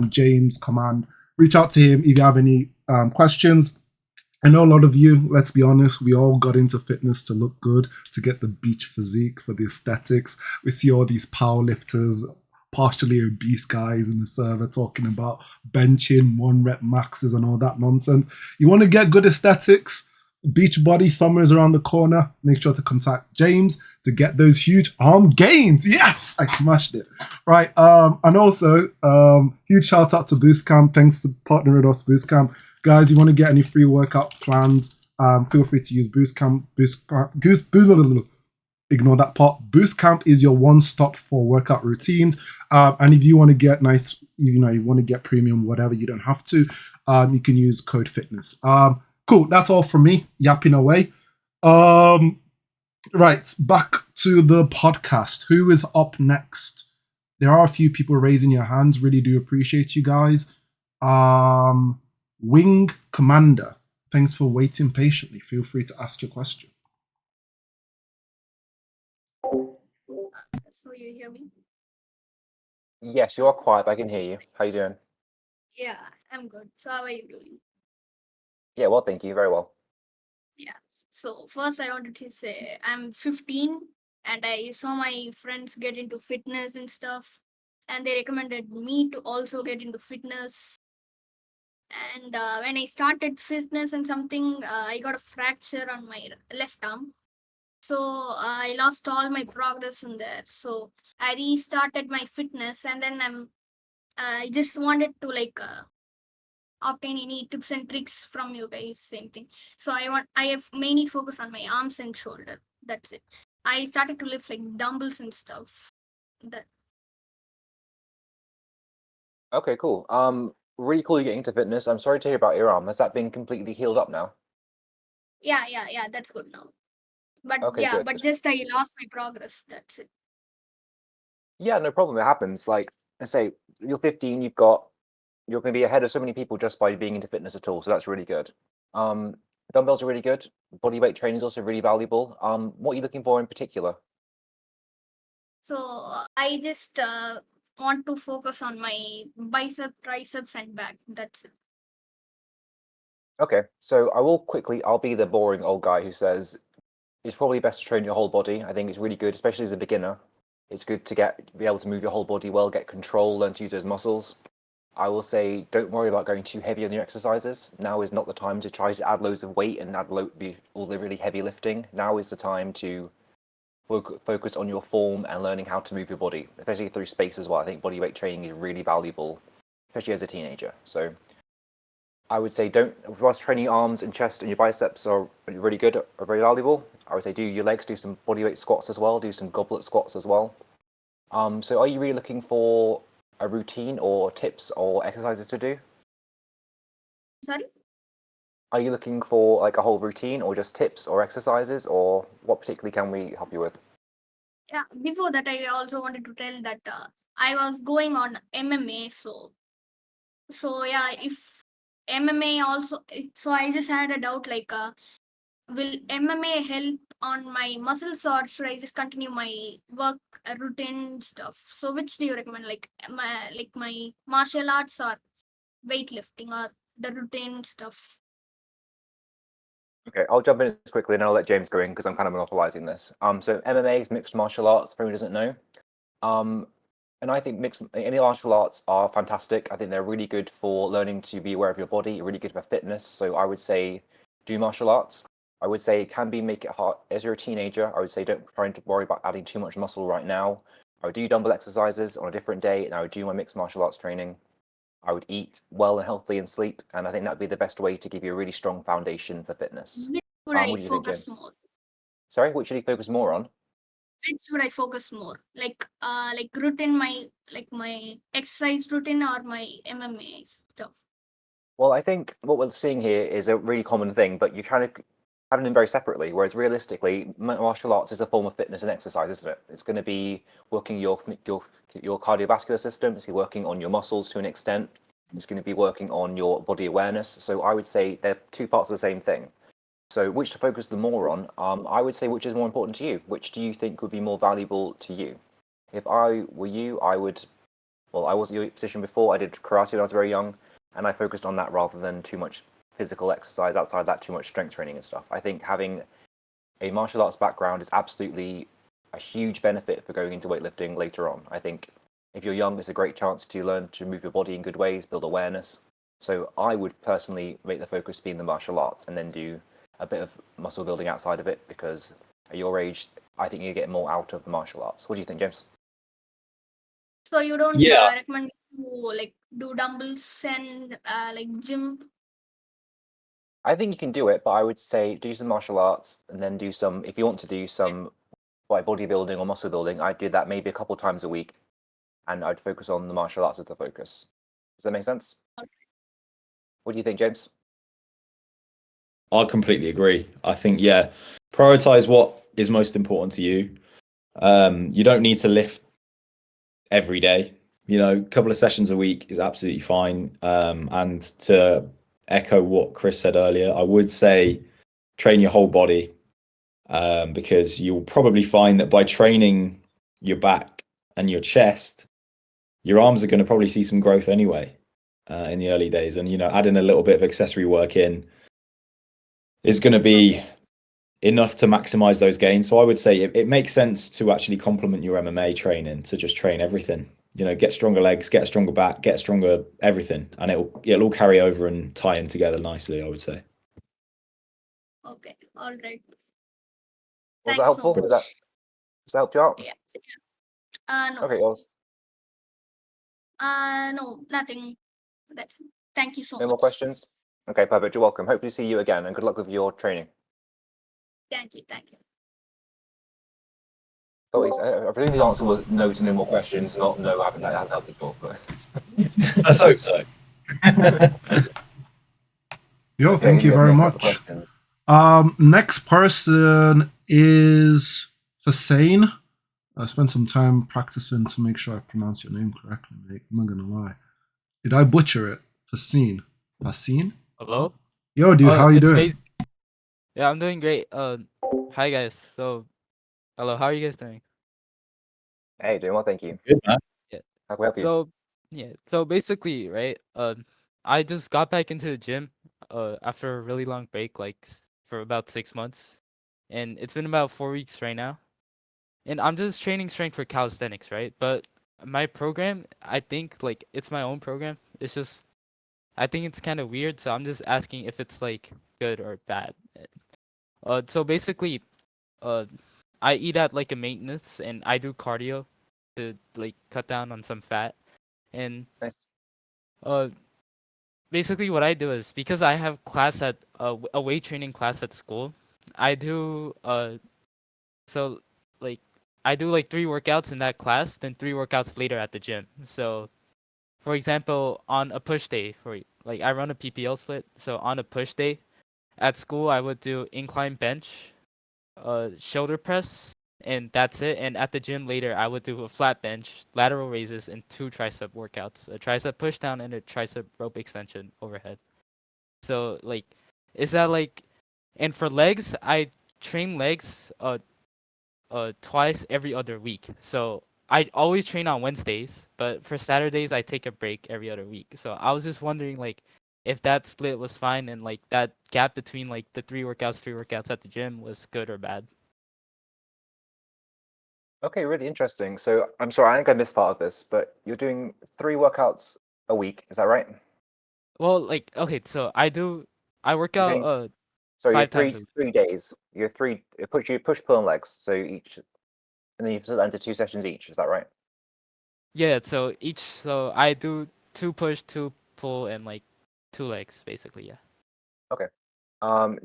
James command. Reach out to him if you have any questions. I know a lot of you, let's be honest, we all got into fitness to look good, to get the beach physique, for the aesthetics. We see all these powerlifters, partially obese guys in the server talking about benching, 1 rep maxes and all that nonsense. You want to get good aesthetics? Beachbody summer is around the corner. Make sure to contact James to get those huge arm gains. Yes, I smashed it. Right. And also, huge shout out to Boostcamp. Thanks for partnering with us, Boostcamp. Guys, you want to get any free workout plans, feel free to use Boostcamp. Ignore that part. Boostcamp is your one-stop for workout routines. And if you want to get nice, you want to get premium, whatever, you don't have to. You can use code fitness. Cool. That's all from me, yapping away. Right, back to the podcast. Who is up next? There are a few people raising your hands. Really do appreciate you guys. Wing Commander, thanks for waiting patiently. Feel free to ask your question. So you hear me? Yes, you are quiet, but I can hear you. How you doing? Yeah, I'm good. So how are you doing? Yeah, well, thank you. Very well. So first I wanted to say I'm 15 and I saw my friends get into fitness and stuff, and they recommended me to also get into fitness. And when I started fitness and something, I got a fracture on my left arm. So I lost all my progress in there. So I restarted my fitness, and then I just wanted to obtain any tips and tricks from you guys. Same thing. So I have mainly focused on my arms and shoulder. That's it. I started to lift like dumbbells and stuff. That Okay, cool. Really cool you getting into fitness. I'm sorry to hear about your arm. Has that been completely healed up now? yeah, that's good now. But Okay, yeah, good. but just I lost my progress. That's it. Yeah, no problem. It happens. Like I say, you're 15. You're going to be ahead of so many people just by being into fitness at all. So that's really good. Dumbbells are really good. Body weight training is also really valuable. What are you looking for in particular? So I just want to focus on my bicep, triceps, and back. That's it. Okay, so I'll be the boring old guy who says it's probably best to train your whole body. I think it's really good, especially as a beginner. It's good to be able to move your whole body well, get control, learn to use those muscles. I will say, don't worry about going too heavy on your exercises. Now is not the time to try to add loads of weight and all the really heavy lifting. Now is the time to focus on your form and learning how to move your body, especially through space as well. I think body weight training is really valuable, especially as a teenager. So I would say whilst training your arms and chest and your biceps are really good, are very valuable. I would say do your legs, do some bodyweight squats as well, do some goblet squats as well. So are you really looking for a routine or tips or exercises to do? Sorry. Are you looking for like a whole routine or just tips or exercises, or what particularly can we help you with? Yeah. Before that, I also wanted to tell that I was going on MMA. So yeah, if MMA also, so I just had a doubt will MMA help on my muscles, or should I just continue my work routine stuff? So which do you recommend, like my martial arts or weightlifting or the routine stuff? Okay, I'll jump in as quickly and I'll let James go in because I'm kind of monopolizing this. So MMA is mixed martial arts, for anyone who doesn't know. And I think any martial arts are fantastic. I think they're really good for learning to be aware of your body, really good for fitness. So I would say do martial arts. I would say make it hard as you're a teenager. I would say don't try to worry about adding too much muscle right now. I would do dumbbell exercises on a different day, and I would do my mixed martial arts training. I would eat well and healthy and sleep, and I think that'd be the best way to give you a really strong foundation for fitness. Which would I What do you think, focus James? more? Sorry, what should he focus more on? Which would I focus more? Like routine, my exercise routine or my MMA stuff? Well, I think what we're seeing here is a really common thing, but you're trying to having them very separately. Whereas realistically, martial arts is a form of fitness and exercise, isn't it? It's going to be working your cardiovascular system. It's working on your muscles to an extent. It's going to be working on your body awareness. So I would say they're two parts of the same thing. So which to focus the more on? I would say which is more important to you. Which do you think would be more valuable to you? If I were you, I would. Well, I was in your position before. I did karate when I was very young, and I focused on that rather than too much physical exercise outside that, too much strength training and stuff. I think having a martial arts background is absolutely a huge benefit for going into weightlifting later on. I think if you're young, it's a great chance to learn to move your body in good ways, build awareness. So I would personally make the focus be in the martial arts and then do a bit of muscle building outside of it, because at your age, I think you get more out of the martial arts. What do you think, James? So you don't Yeah. recommend to like do dumbbells and like gym? I think you can do it, but I would say do some martial arts and then do some, if you want to do some like bodybuilding or muscle building, I'd do that maybe a couple times a week, and I'd focus on the martial arts as the focus. Does that make sense? What do you think, James? I completely agree. I think, yeah, prioritize what is most important to you. You don't need to lift every day. You know, a couple of sessions a week is absolutely fine. And to echo what Chris said earlier, I would say train your whole body, because you'll probably find that by training your back and your chest, your arms are going to probably see some growth anyway in the early days. And, you know, adding a little bit of accessory work in is going to be enough to maximize those gains. So I would say it makes sense to actually complement your MMA training, to just train everything. You know, get stronger legs, get a stronger back, get stronger everything, and it'll all carry over and tie in together nicely, I would say. Okay, all right. Was Thanks that helpful? so Does much. that help you out? Yeah. No. Okay, Oz. No, nothing. That's it. Thank you so No much. more questions? Okay, perfect. You're welcome. Hopefully see you again, and good luck with your training. Thank you. Thank you. Always, I presume the answer was no to no more questions, not no, I haven't that has helped at all. But Let's hope so. Yo, Okay, thank you we have very no other much. questions. Next person is Hussein. I spent some time practicing to make sure I pronounce your name correctly, mate. I'm not gonna lie. Did I butcher it? Hussein. Hussein? Hello? Yo, dude, how you it's doing? Yeah, I'm doing great. Hi guys. So, hello, how are you guys doing? Hey, doing well, thank you. Good, man. How can we help you? So, yeah. So basically, right? I just got back into the gym after a really long break, like for about 6 months, and it's been about 4 weeks right now. And I'm just training strength for calisthenics, right? But my program, I think like it's my own program. It's just I think it's kind of weird, so I'm just asking if it's like good or bad. So basically, I eat at like a maintenance and I do cardio to like cut down on some fat. And Nice. basically what I do is, because I have class at a weight training class at school, I do so like I do like 3 workouts in that class, then 3 workouts later at the gym. So for example, on a push day, for like I run a PPL split, so on a push day at school I would do incline bench, shoulder press, and that's it. And at the gym later, I would do a flat bench, lateral raises, and 2 tricep workouts: a tricep push down and a tricep rope extension overhead. So like, is that like, and for legs, I train legs twice every other week. So I always train on Wednesdays, but for Saturdays I take a break every other week. So I was just wondering like if that split was fine, and like that gap between like the 3 workouts at the gym was good or bad. Okay, really interesting. So I'm sorry, I think I missed part of this, but you're doing 3 workouts a week, is that right? Well, like okay, so I work You're out doing- So you're 5 times a week. 3 days. You're you push pull and legs. So each, and then you split that into 2 sessions each. Is that right? Yeah, so I do 2 push, 2 pull, and like 2 legs basically, yeah.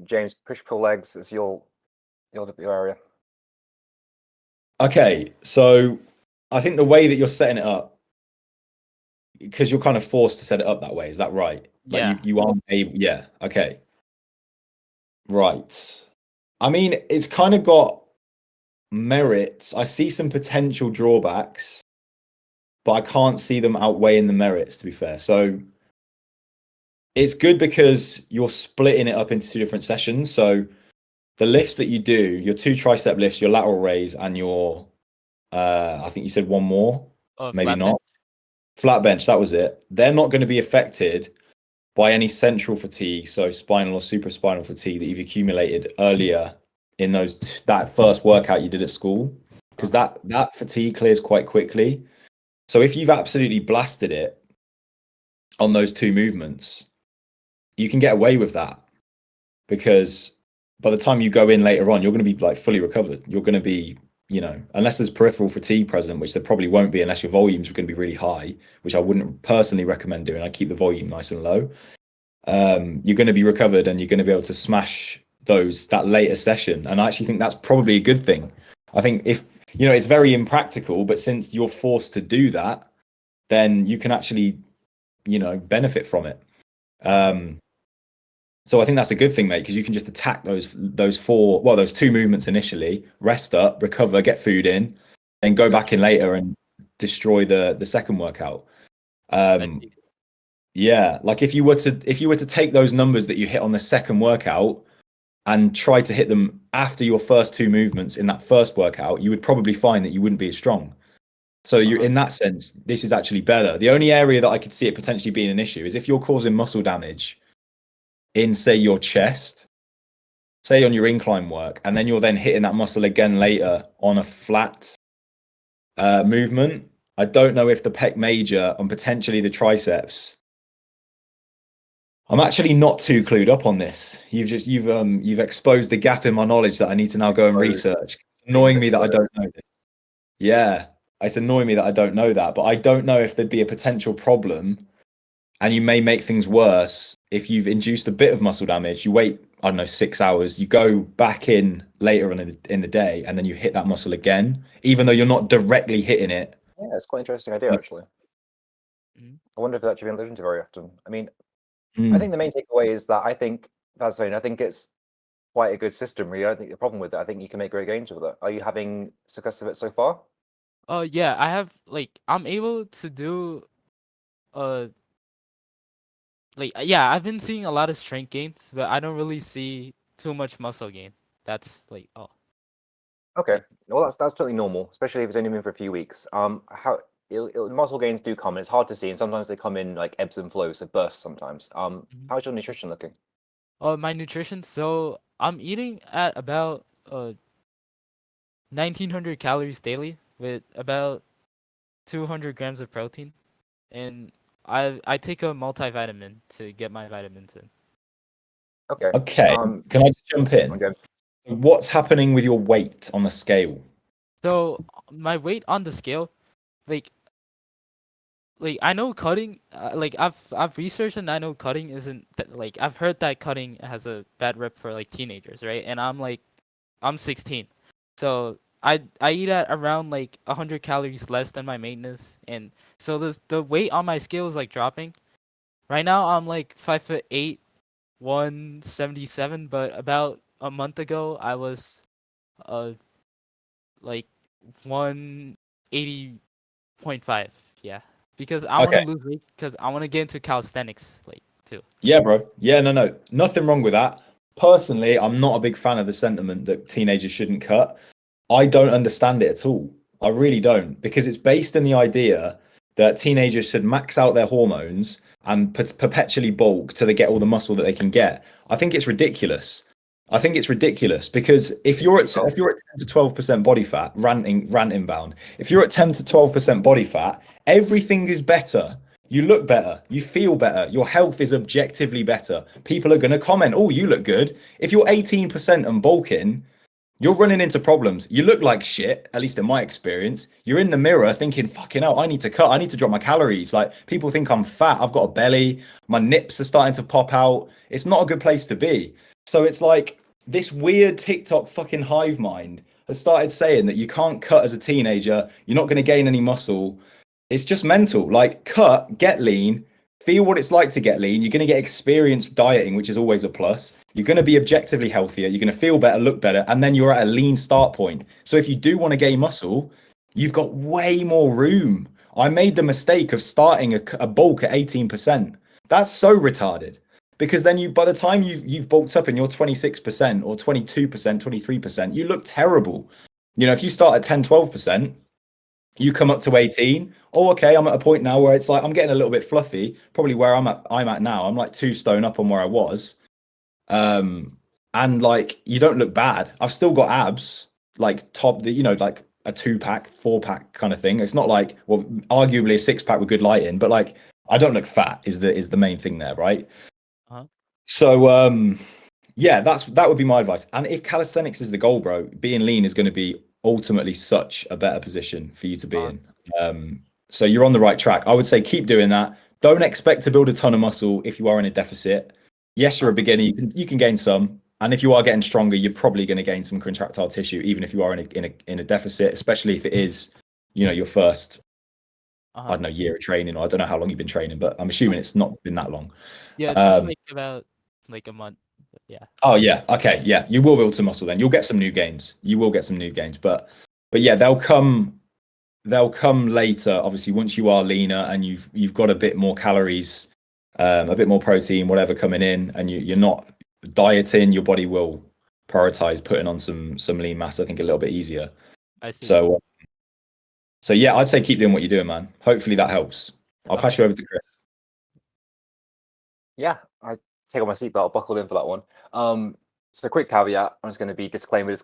James, push pull legs is your area. Okay, so I think the way that you're setting it up, because you're kind of forced to set it up that way, is that right? Yeah. Like you aren't able. Yeah. Okay. Right. I mean, it's kind of got merits. I see some potential drawbacks, but I can't see them outweighing the merits, to be fair. So it's good because you're splitting it up into 2 different sessions. So the lifts that you do, your 2 tricep lifts, your lateral raise, and your I think you said one more, maybe flat not. bench. Flat bench, that was it. They're not going to be affected by any central fatigue, so spinal or supraspinal fatigue that you've accumulated earlier in that first workout you did at school, because that fatigue clears quite quickly. So if you've absolutely blasted it on those 2 movements, you can get away with that, because by the time you go in later on, you're going to be like fully recovered. You're going to be, unless there's peripheral fatigue present, which there probably won't be unless your volumes are going to be really high, which I wouldn't personally recommend doing. I keep the volume nice and low. You're going to be recovered and you're going to be able to smash that later session. And I actually think that's probably a good thing. I think if, it's very impractical, but since you're forced to do that, then you can actually, benefit from it. So I think that's a good thing, mate, because you can just attack those 2 movements initially, rest up, recover, get food in, and go back in later and destroy the second workout. Yeah, like if you were to take those numbers that you hit on the second workout and try to hit them after your first 2 movements in that first workout, you would probably find that you wouldn't be as strong. So you're in that sense, this is actually better. The only area that I could see it potentially being an issue is if you're causing muscle damage in, say, your chest, say on your incline work, and then you're then hitting that muscle again later on a flat movement. I don't know if the pec major and potentially the triceps. I'm actually not too clued up on this. You've exposed the gap in my knowledge that I need to now go and research. It's annoying me that I don't know this. Yeah, it's annoying me that I don't know that, but I don't know if there'd be a potential problem, and you may make things worse if you've induced a bit of muscle damage. You wait, I don't know, 6 hours, you go back in later in the day, and then you hit that muscle again, even though you're not directly hitting it. Yeah, it's quite an interesting idea, actually. I wonder if that's actually been looked into very often. I mean, I think the main takeaway is that I think it's quite a good system, really. I don't think the problem with it, I think you can make great gains with it. Are you having success with it so far? Yeah, I have, I'm able to do I've been seeing a lot of strength gains, but I don't really see too much muscle gain. That's Okay, well that's totally normal, especially if it's only been for a few weeks. Muscle gains do come, and it's hard to see, and sometimes they come in like ebbs and flows, so bursts sometimes. How's your nutrition looking? My nutrition. So I'm eating at about 1,900 calories daily with about 200 grams of protein, and I take a multivitamin to get my vitamins in. Okay. Okay. Can I just jump in? Okay. What's happening with your weight on the scale? So my weight on the scale, I know cutting, I've researched and I know cutting isn't I've heard that cutting has a bad rep for teenagers, right? And I'm 16, so I eat at around 100 calories less than my maintenance, and so the weight on my scale is dropping. Right now I'm 5'8", 177, but about a month ago I was 180.5, yeah. Because I want to lose weight, because I want to get into calisthenics too. Yeah, bro. Yeah, no. Nothing wrong with that. Personally, I'm not a big fan of the sentiment that teenagers shouldn't cut. I don't understand it at all. I really don't, because it's based in the idea that teenagers should max out their hormones and perpetually bulk till they get all the muscle that they can get. I think it's ridiculous. Because if you're at 10 to 12% body fat, ranting bound, if you're at 10 to 12% body fat, everything is better. You look better, you feel better, your health is objectively better. People are going to comment, oh, you look good. If you're 18% and bulking, you're running into problems. You look like shit, at least in my experience. You're in the mirror thinking, fucking hell, I need to cut. I need to drop my calories. People think I'm fat. I've got a belly. My nips are starting to pop out. It's not a good place to be. So it's this weird TikTok fucking hive mind has started saying that you can't cut as a teenager. You're not going to gain any muscle. It's just mental. Cut, get lean, feel what it's like to get lean. You're going to get experience dieting, which is always a plus. You're going to be objectively healthier. You're going to feel better, look better, and then you're at a lean start point. So if you do want to gain muscle, you've got way more room. I made the mistake of starting a bulk at 18%. That's so retarded, because then by the time you've bulked up and you're 26% or 22%, 23%, you look terrible. You know, if you start at 10, 12%, you come up to 18. Oh, okay, I'm at a point now where it's like I'm getting a little bit fluffy. Probably where I'm at now. I'm like 2 stone up on where I was. And like you don't look bad. I've still got abs, like like a 2-pack, 4-pack kind of thing. It's not like, well, arguably a 6-pack with good lighting, but like I don't look fat is the main thing there, right? Uh-huh. So yeah, that would be my advice. And if calisthenics is the goal, bro, being lean is going to be ultimately such a better position for you to be in. So you're on the right track. I would say keep doing that. Don't expect to build a ton of muscle if you are in a deficit. Yes, you're a beginner. You can gain some, and if you are getting stronger, you're probably going to gain some contractile tissue, even if you are in a deficit. Especially if it is, your first, I don't know, year of training, or I don't know how long you've been training, but I'm assuming it's not been that long. Yeah, it's been, like about like a month. But yeah. Oh yeah. Okay. Yeah, you will build some muscle. Then you'll get some new gains. But yeah, they'll come later. Obviously, once you are leaner and you've got a bit more calories, a bit more protein, whatever coming in, and you're not dieting, your body will prioritize putting on some lean mass. I think a little bit easier. I see. So yeah, I'd say keep doing what you're doing, man. Hopefully that helps. I'll pass you over to Chris. Yeah, I take off my seatbelt, buckled in for that one. So quick caveat, I'm just going to be disclaimer.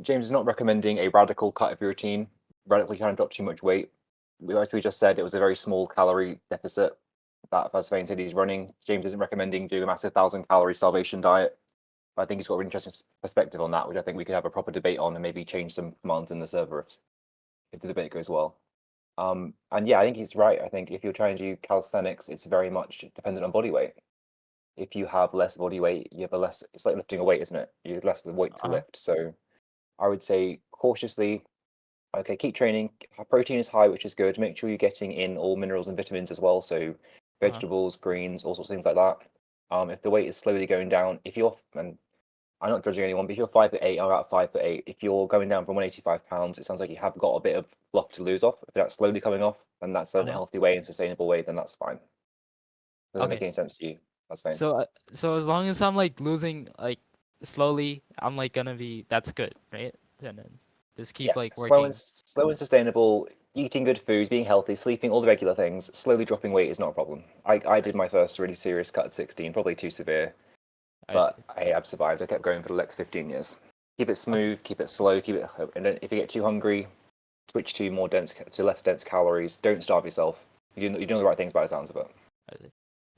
James is not recommending a radical cut of your routine, radically trying to drop too much weight. As we just said, it was a very small calorie deficit that Vasvain said he's running. James isn't recommending doing a massive 1,000-calorie starvation diet. I think he's got an interesting perspective on that, which I think we could have a proper debate on and maybe change some commands in the server if the debate goes well. And yeah, I think he's right. I think if you're trying to do calisthenics, it's very much dependent on body weight. If you have less body weight, you have it's like lifting a weight, isn't it? You have less weight to lift. So I would say cautiously, okay, keep training. Protein is high, which is good. Make sure you're getting in all minerals and vitamins as well. So vegetables, greens, all sorts of things like that. If the weight is slowly going down, and I'm not judging anyone, but if you're 5'8", I'm about 5'8". If you're going down from 185 pounds, it sounds like you have got a bit of fluff to lose off. If that's slowly coming off, and that's a healthy way and sustainable way, then that's fine. Doesn't make any sense to you? That's fine. So as long as I'm like losing like slowly, I'm like gonna be, that's good, right? And then just keep like working. Slow and sustainable, eating good foods, being healthy, sleeping, all the regular things. Slowly dropping weight is not a problem. I did my first really serious cut at 16, probably too severe, but I have survived. I kept going for the next 15 years. Keep it smooth, keep it slow, and then if you get too hungry, switch to less dense calories. Don't starve yourself. You're doing the right things by the sounds of it.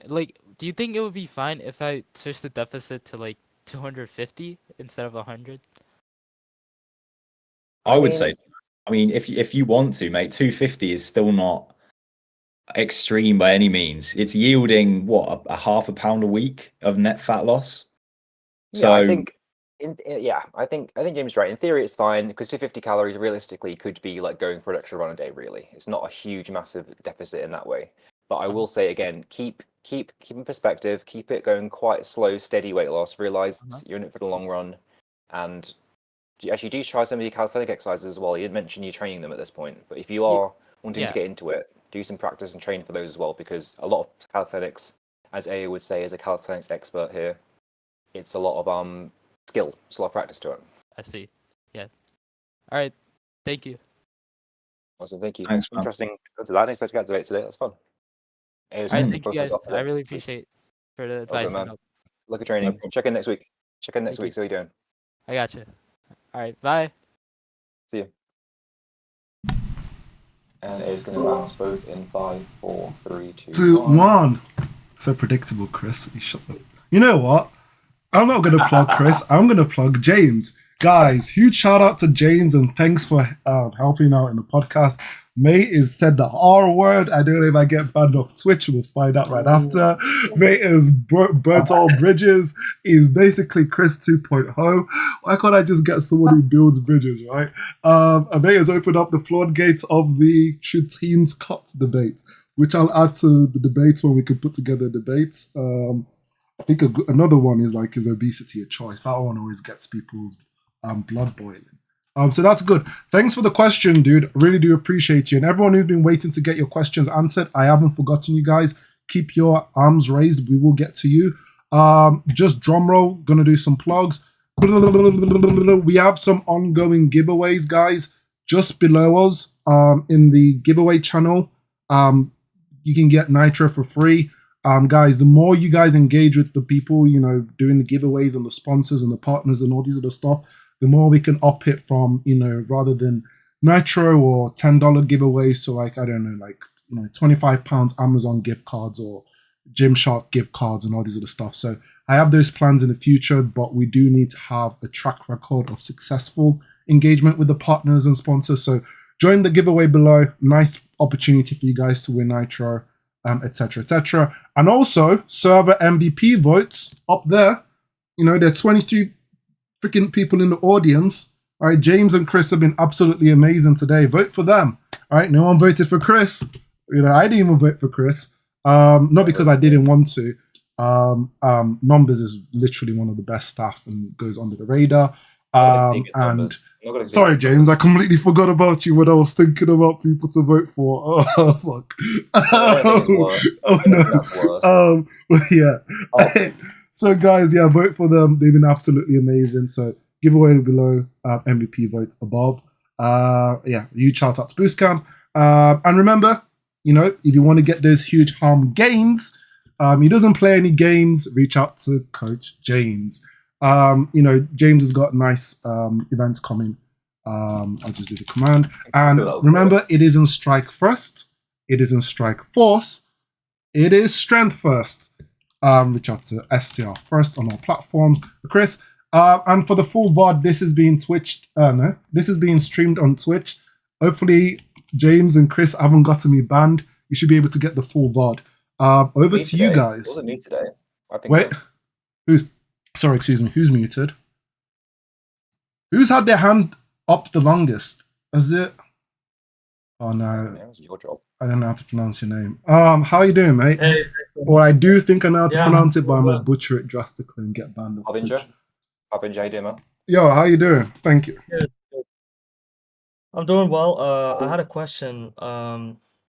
Like, do you think it would be fine if I switched the deficit to like 250 instead of 100? I would say, if you want to, mate, 250 is still not extreme by any means. It's yielding what, a half a pound a week of net fat loss. Yeah, So I think James is right. In theory, it's fine because 250 calories realistically could be like going for an extra run a day. Really, it's not a huge, massive deficit in that way. But I will say again, keep in perspective. Keep it going quite slow, steady weight loss. Realize you're in it for the long run, and actually do try some of your calisthenic exercises as well. You didn't mention you training them at this point, but if you are wanting to get into it, do some practice and train for those as well, because a lot of calisthenics, as A would say, as a calisthenics expert here, it's a lot of skill. It's a lot of practice to it. I see. Yeah. All right. Thank you. Awesome. Thank you. Thanks, man. Interesting. To that. I didn't expect to get debate today. That's fun. All right. Thank you guys. I really appreciate for the advice. Man. Look at training. Check in next week. See how you're doing. I got you. All right. Bye. See you. And it is going to bounce both in 5, 4, 3, 2, 1. So predictable, Chris. You know what? I'm not going to plug Chris. I'm going to plug James. Guys, huge shout out to James and thanks for helping out in the podcast. Mate has said the R word. I don't know if I get banned off Twitch. We'll find out right after. Mate has burnt all bridges. He's basically Chris 2.0. Why can't I just get someone who builds bridges, right? Mate has opened up the floodgates of the Teens Cuts debate. which I'll add to the debates when we can put together debates. I think another one is obesity a choice? That one always gets people's blood boiling. So that's good. Thanks for the question, dude. Really do appreciate you. And everyone who's been waiting to get your questions answered, I haven't forgotten you guys. Keep your arms raised. We will get to you. Just drum roll. Gonna do some plugs. We have some ongoing giveaways, guys, just below us in the giveaway channel. You can get Nitro for free. Guys, the more you guys engage with the people, doing the giveaways and the sponsors and the partners and all these other stuff, the more we can up it from, rather than Nitro or $10 giveaways. So £25 Amazon gift cards or Gymshark gift cards and all these other stuff. So I have those plans in the future, but we do need to have a track record of successful engagement with the partners and sponsors. So join the giveaway below. Nice opportunity for you guys to win Nitro, etc., etc. And also server MVP votes up there. There are 22 freaking people in the audience. All right, James and Chris have been absolutely amazing today. Vote for them. All right, no one voted for Chris. I didn't even vote for Chris. Not because I didn't want to. Numbers is literally one of the best staff and goes under the radar. And sorry, James, I completely forgot about you when I was thinking about people to vote for. Oh fuck! Oh no! Yeah. So guys, vote for them. They've been absolutely amazing. So giveaway below, MVP vote above. Huge shout out to Boostcamp. And remember, if you want to get those huge harm gains, he doesn't play any games. Reach out to Coach James. James has got nice events coming. I'll just do the command. And remember, it isn't strike first. It isn't strike force. It is strength first. Reach out to STR first on all platforms. Chris, and for the full VOD, this is being this is being streamed on Twitch. Hopefully, James and Chris haven't gotten me banned. You should be able to get the full VOD. Over to you guys. Wasn't me today. I think Wait, sorry, excuse me. Who's muted? Who's had their hand up the longest? Is it? Oh no. Yeah, it's your job. I don't know how to pronounce your name. How you doing, mate? Hey. Or I do think I know how to pronounce it, but I'm well. gonna butcher it drastically and get banned. off Twitch. Harbinger, how you doing, man? Yo, how you doing? Thank you. I'm doing well. I had a question.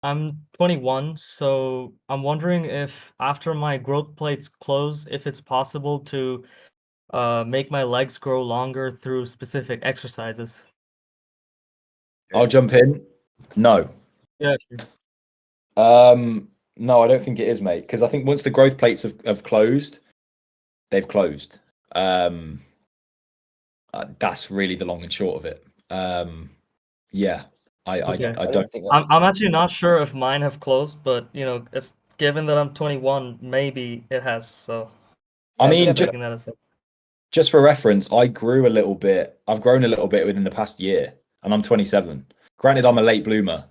I'm 21, so I'm wondering if after my growth plates close, if it's possible to make my legs grow longer through specific exercises. I'll jump in. No. Yeah, sure. No, I don't think it is, mate. Because I think once the growth plates have closed, they've closed. That's really the long and short of it. Yeah, Okay. I don't think I'm actually not sure if mine have closed, but it's given that I'm 21, maybe it has. So I mean, taking that as a- just for reference, I grew a little bit. I've grown a little bit within the past year, and I'm 27. Granted, I'm a late bloomer,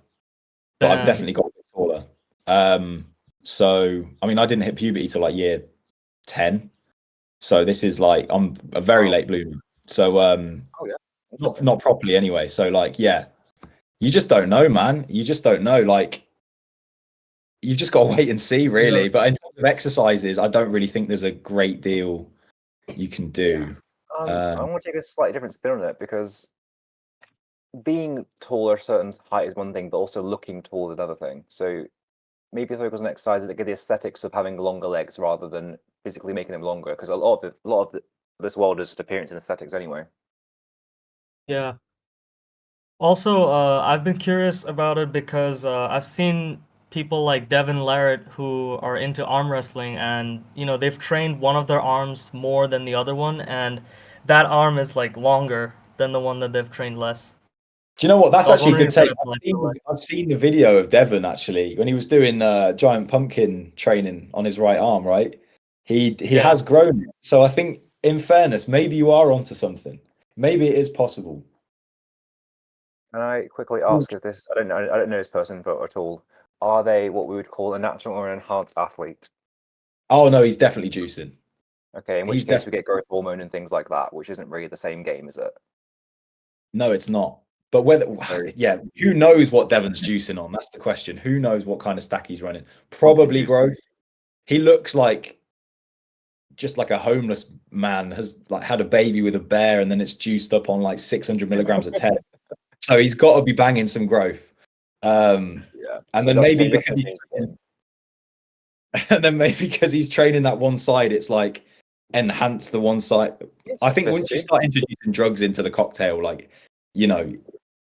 but I've Damn. definitely got a bit taller. So I mean, I didn't hit puberty till like year 10. So this is like I'm a very late bloomer. So not properly anyway. So you just don't know, man. You just don't know. Like you've just got to wait and see, really. Yeah. But in terms of exercises, I don't really think there's a great deal you can do. I want to take a slightly different spin on it because being taller, a certain height is one thing, but also looking tall is another thing. So maybe focus on exercises that get the aesthetics of having longer legs rather than physically making them longer. Because a lot of this world is just appearance and aesthetics anyway. Yeah. Also, I've been curious about it because I've seen people like Devin Larratt who are into arm wrestling, and they've trained one of their arms more than the other one, and that arm is like longer than the one that they've trained less. Do you know what? That's I was actually a good wondering take. if I've seen the video of Devon actually when he was doing giant pumpkin training on his right arm. Right, he has grown. So I think, in fairness, maybe you are onto something. Maybe it is possible. Can I quickly ask if this? I don't know this person at all. Are they what we would call a natural or an enhanced athlete? Oh no, he's definitely juicing. Okay, in which He's case we get growth hormone and things like that, which isn't really the same game, is it? No, it's not. But whether, So- yeah, who knows what Devon's juicing on? That's the question. Who knows what kind of stack he's running? Pumpkin Probably juice. growth. He looks like just like a homeless man has like had a baby with a bear and then it's juiced up on like 600 milligrams of Ted. So he's got to be banging some growth. Yeah. And So then that's maybe it, that's because the he's, thing. and then maybe because he's training that one side, it's like enhance the one side. I think once you specificity. start introducing drugs into the cocktail, like, you know,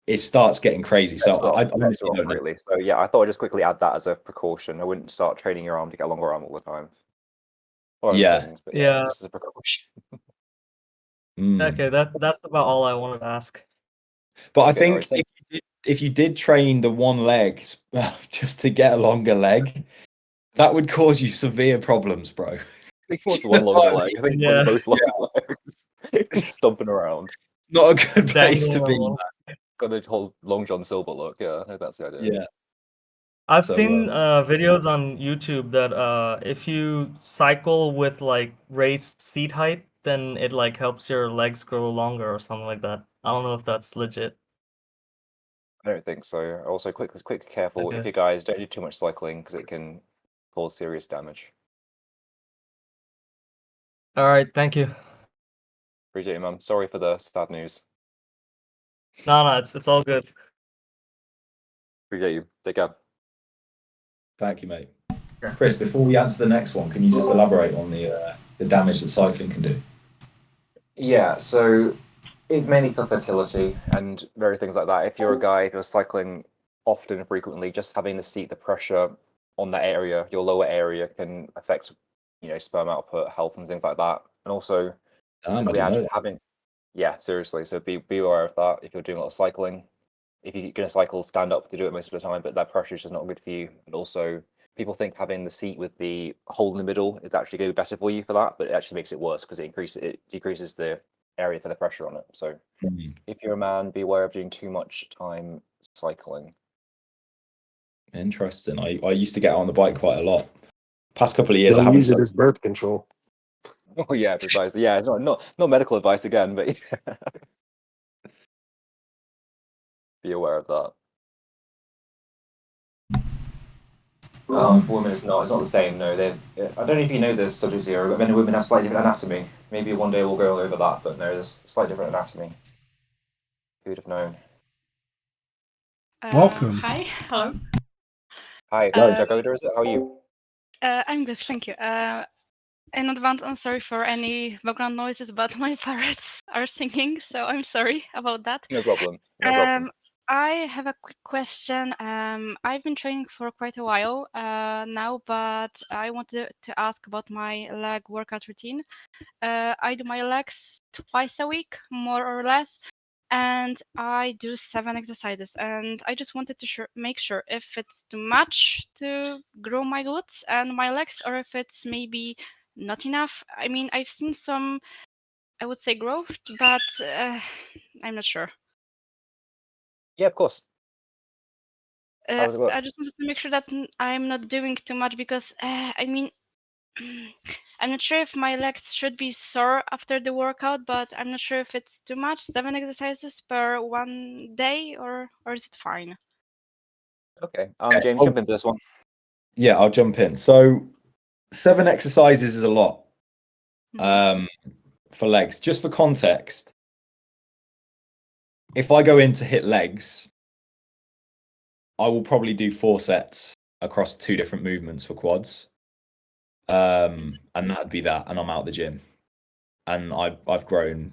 it starts getting crazy. So Bets are I off, bets honestly are off, don't know. really. So yeah, I thought I'd just quickly add that as a precaution. I wouldn't start training your arm to get a longer arm all the time. Or other Yeah. things, but Yeah. just as a precaution. Mm. Okay, that's about all I wanted to ask. But I Okay, no think worries. if you did train the one leg just to get a longer leg, that would cause you severe problems, bro. I think he wants Do you one know longer what I leg. I think he Yeah. wants both longer legs. He's stomping around. Not a good place to Dangling be. along. Got the whole Long John Silver look. Yeah, I think that's the idea. Yeah. I've So, seen videos on YouTube that if you cycle with like raised seat height, then it like helps your legs grow longer or something like that. I don't know if that's legit. I don't think so. Also, quick, careful if Okay. you guys don't do too much cycling because it can cause serious damage. All right, thank you. Appreciate you, man. Sorry for the sad news. No, it's all good. Appreciate you. Take care. thank you, mate. Chris, before we answer the next one, can you just elaborate on the damage that cycling can do? Yeah, so it's mainly for fertility and various things like that. If you're a guy, if you're cycling often and frequently, just having the seat, the pressure on that area, your lower area, can affect, sperm output, health, and things like that. And also, Damn, I we didn't add know that. having, yeah, seriously. So be aware of that if you're doing a lot of cycling. If you're going to cycle, stand up to do it most of the time, but that pressure is just not good for you. And also, people think having the seat with the hole in the middle is actually going to be better for you for that, but it actually makes it worse because it decreases the area for the pressure on it. So Mm, if you're a man, be aware of doing too much time cycling. interesting. I used to get out on the bike quite a lot. Past couple of years, I Don't haven't. use it as birth control. Oh yeah, precisely. Yeah, it's not medical advice again, but be aware of that. For women, it's not the same. No, I don't know if you know this subject here, but men and women have slightly different anatomy. Maybe one day we'll go over that, but no, there's slightly different anatomy. Who'd have known? Welcome. Hi, hello. Hi, Uh, Jagoda, is it? How are you? I'm good, thank you. In advance, I'm sorry for any background noises, but my parrots are singing, so I'm sorry about that. No problem. No problem. I have a quick question. I've been training for quite a while now, but I wanted to ask about my leg workout routine. I do my legs twice a week, more or less, and I do 7 exercises. And I just wanted to make sure if it's too much to grow my glutes and my legs, or if it's maybe not enough. I mean, I've seen some, I would say, growth, but I'm not sure. Yeah, of course. How does it work? I just wanted to make sure that I'm not doing too much because, I mean, I'm not sure if my legs should be sore after the workout, but I'm not sure if it's too much. 7 exercises per one day, or is it fine? Okay. James, jump into this one. Yeah, I'll jump in. So 7 exercises is a lot for legs. Just for context, if I go in to hit legs, I will probably do 4 sets across 2 different movements for quads. And that'd be that, and I'm out the gym. And I've grown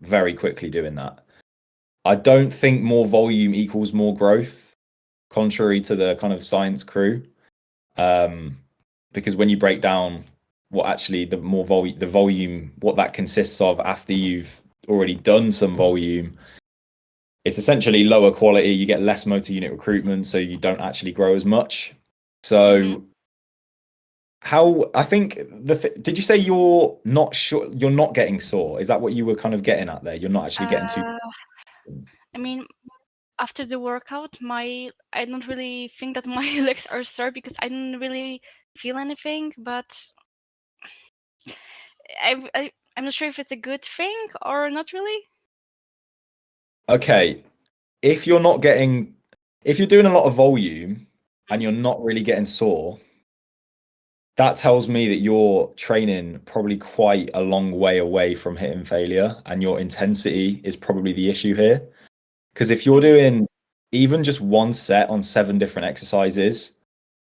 very quickly doing that. I don't think more volume equals more growth, contrary to the kind of science crew. Because when you break down what actually the volume, what that consists of after you've already done some volume, it's essentially lower quality. You get less motor unit recruitment, so you don't actually grow as much. So how, I think did you say you're not sure, you're not getting sore? Is that what you were kind of getting at there? You're not actually getting too. I mean, after the workout, I don't really think that my legs are sore because I don't really feel anything, but I'm not sure if it's a good thing or not really. Okay, if you're not getting, if you're doing a lot of volume and you're not really getting sore, that tells me that you're training probably quite a long way away from hitting failure, and your intensity is probably the issue here. Because if you're doing even just one set on 7 different exercises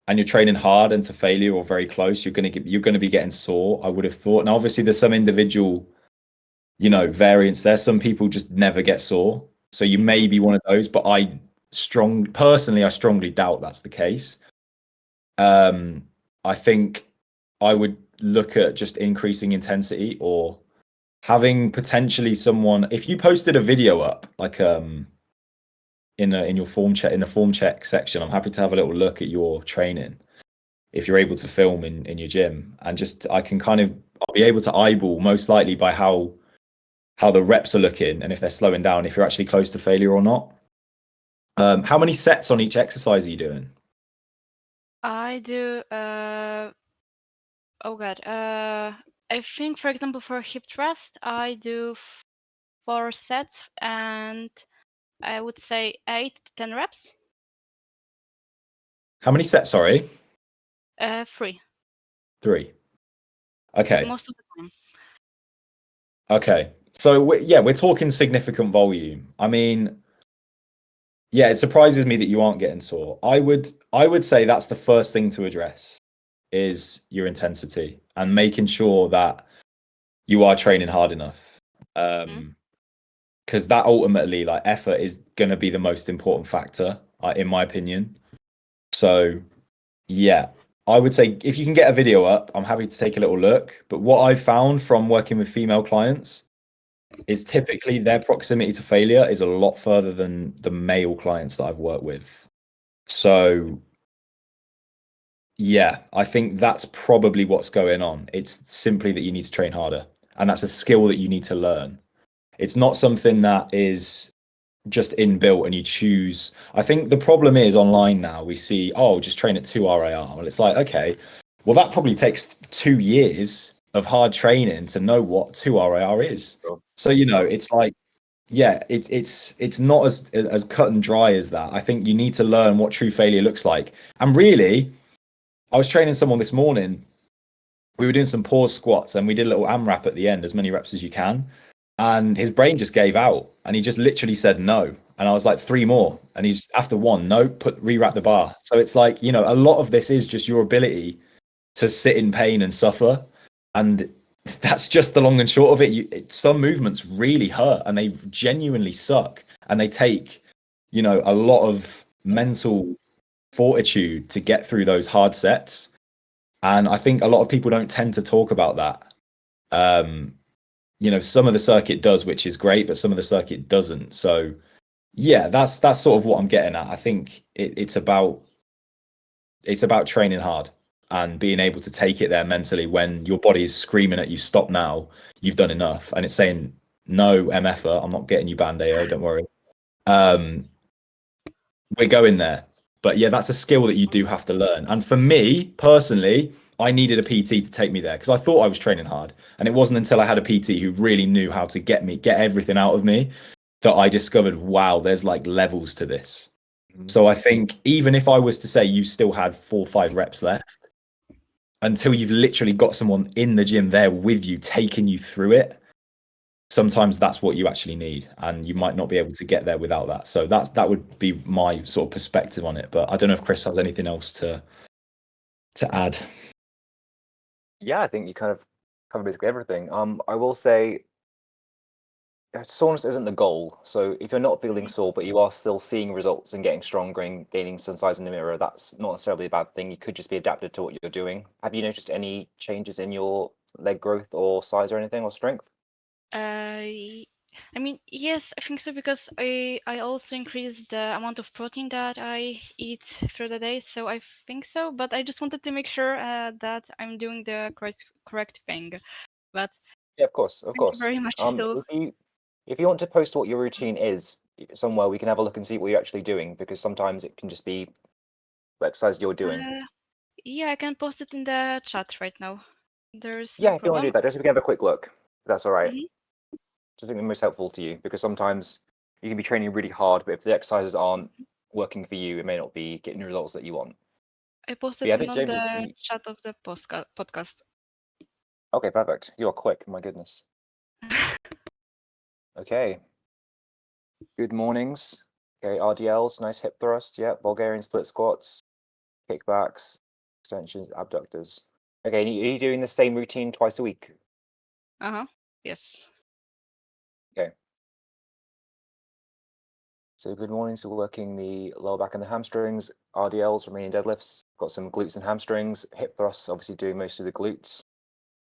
and you're training hard and to failure or very close, you're gonna be getting sore, I would have thought. Now, obviously, there's some individual, variance there. Some people just never get sore, so you may be one of those. But I strongly doubt that's the case. I think I would look at just increasing intensity or having potentially someone, if you posted a video up, like in your form check, in the form check section, I'm happy to have a little look at your training if you're able to film in your gym, and just I'll be able to eyeball most likely by how the reps are looking and if they're slowing down, if you're actually close to failure or not. How many sets on each exercise are you doing? I do. Oh God. I think, for example, for hip thrust, I do 4 sets, and I would say 8 to 10 reps. How many sets? Sorry. 3. 3. Okay. Most of the time. Okay. So we're talking significant volume. I mean, yeah, it surprises me that you aren't getting sore. I would say that's the first thing to address is your intensity and making sure that you are training hard enough. Because that ultimately, like, effort is going to be the most important factor, in my opinion. So, yeah, I would say if you can get a video up, I'm happy to take a little look. But what I've found from working with female clients is typically their proximity to failure is a lot further than the male clients that I've worked with. So, yeah, I think that's probably what's going on. It's simply that you need to train harder, and that's a skill that you need to learn. It's not something that is just inbuilt and you choose. I think the problem is online now we see, just train at 2 RAR. Well, it's like, okay, well, that probably takes 2 years of hard training to know what 2 RAR is. So, it's like, yeah, it's not as cut and dry as that. I think you need to learn what true failure looks like. And really, I was training someone this morning. We were doing some pause squats and we did a little AMRAP at the end, as many reps as you can. And his brain just gave out and he just literally said no. And I was like, 3 more. And he's after 1, no, re-wrap the bar. So it's like, a lot of this is just your ability to sit in pain and suffer. And that's just the long and short of it. Some movements really hurt and they genuinely suck. And they take, a lot of mental fortitude to get through those hard sets. And I think a lot of people don't tend to talk about that. Some of the circuit does, which is great, but some of the circuit doesn't. So yeah, that's sort of what I'm getting at. I think it's about training hard and being able to take it there mentally when your body is screaming at you, stop now, you've done enough. And it's saying, no, MFer, I'm not getting you Band-Aid, don't worry. We're going there. But yeah, that's a skill that you do have to learn. And for me personally, I needed a PT to take me there because I thought I was training hard. And it wasn't until I had a PT who really knew how to get everything out of me that I discovered, wow, there's like levels to this. So I think even if I was to say you still had 4 or 5 reps left, until you've literally got someone in the gym there with you, taking you through it, sometimes that's what you actually need. And you might not be able to get there without that. So that would be my sort of perspective on it. But I don't know if Chris has anything else to add. Yeah, I think you kind of cover basically everything. I will say soreness isn't the goal. So if you're not feeling sore, but you are still seeing results and getting stronger and gaining some size in the mirror, that's not necessarily a bad thing. You could just be adapted to what you're doing. Have you noticed any changes in your leg growth or size or anything or strength? I mean, yes, I think so, because I also increased the amount of protein that I eat through the day, so I think so. But I just wanted to make sure that I'm doing the correct thing. But yeah, of course. thank you very much. So If you want to post what your routine is somewhere, we can have a look and see what you're actually doing, because sometimes it can just be what exercise you're doing. yeah, I can post it in the chat right now. There's Yeah, no if you want to do problem. that, just so we can have a quick look. If that's all right. Mhm. Just think the most helpful to you, because sometimes you can be training really hard, but if the exercises aren't working for you, it may not be getting the results that you want. I posted Yeah, I it think on James the is. chat of the podcast. Okay, perfect. You're quick. My goodness. Okay. Good mornings. Okay, RDLs, nice hip thrust. Yeah, Bulgarian split squats, kickbacks, extensions, abductors. Okay, are you doing the same routine twice a week? Yes. Okay. So good morning. So we're working the lower back and the hamstrings, RDLs, Romanian deadlifts. Got some glutes and hamstrings, hip thrusts, obviously doing most of the glutes.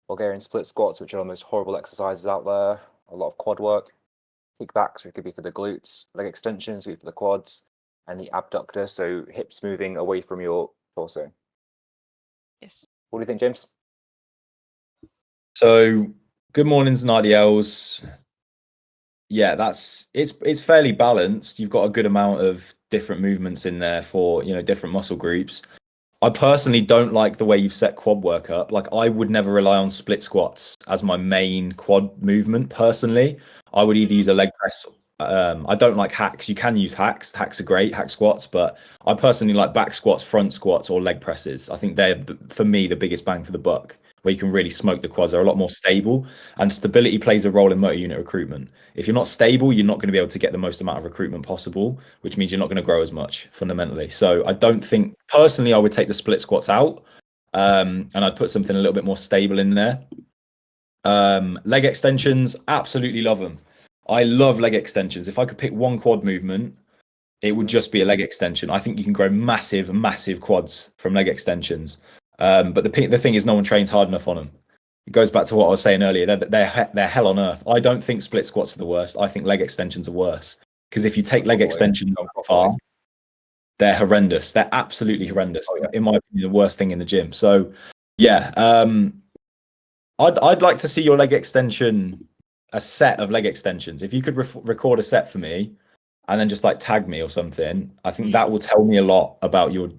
Bulgarian split squats, which are the most horrible exercises out there. A lot of quad work. Kickbacks, which could be for the glutes. Leg extensions, could be for the quads. And the abductor, so hips moving away from your torso. Yes. What do you think, James? So good mornings and RDLs. Yeah, it's fairly balanced. You've got a good amount of different movements in there for, different muscle groups. I personally don't like the way you've set quad work up. Like, I would never rely on split squats as my main quad movement personally. I would either use a leg press. I don't like hacks. You can use hacks. Hacks are great, hack squats, but I personally like back squats, front squats, or leg presses. I think they're, for me, the biggest bang for the buck, where you can really smoke the quads. They're a lot more stable, and stability plays a role in motor unit recruitment. If you're not stable, you're not going to be able to get the most amount of recruitment possible, which means you're not going to grow as much fundamentally. So I don't think, personally, I would take the split squats out, and I'd put something a little bit more stable in there. Leg extensions, absolutely love them. I love leg extensions. If I could pick one quad movement, it would just be a leg extension. I think you can grow massive quads from leg extensions. But the thing is, no one trains hard enough on them. It goes back to what I was saying earlier. They're hell on earth. I don't think split squats are the worst. I think leg extensions are worse, because if you take leg extensions far, they're horrendous. They're absolutely horrendous. In my opinion, the worst thing in the gym. So yeah, I'd like to see your leg extension, a set of leg extensions. If you could record a set for me and then just like tag me or something, I think that will tell me a lot about your,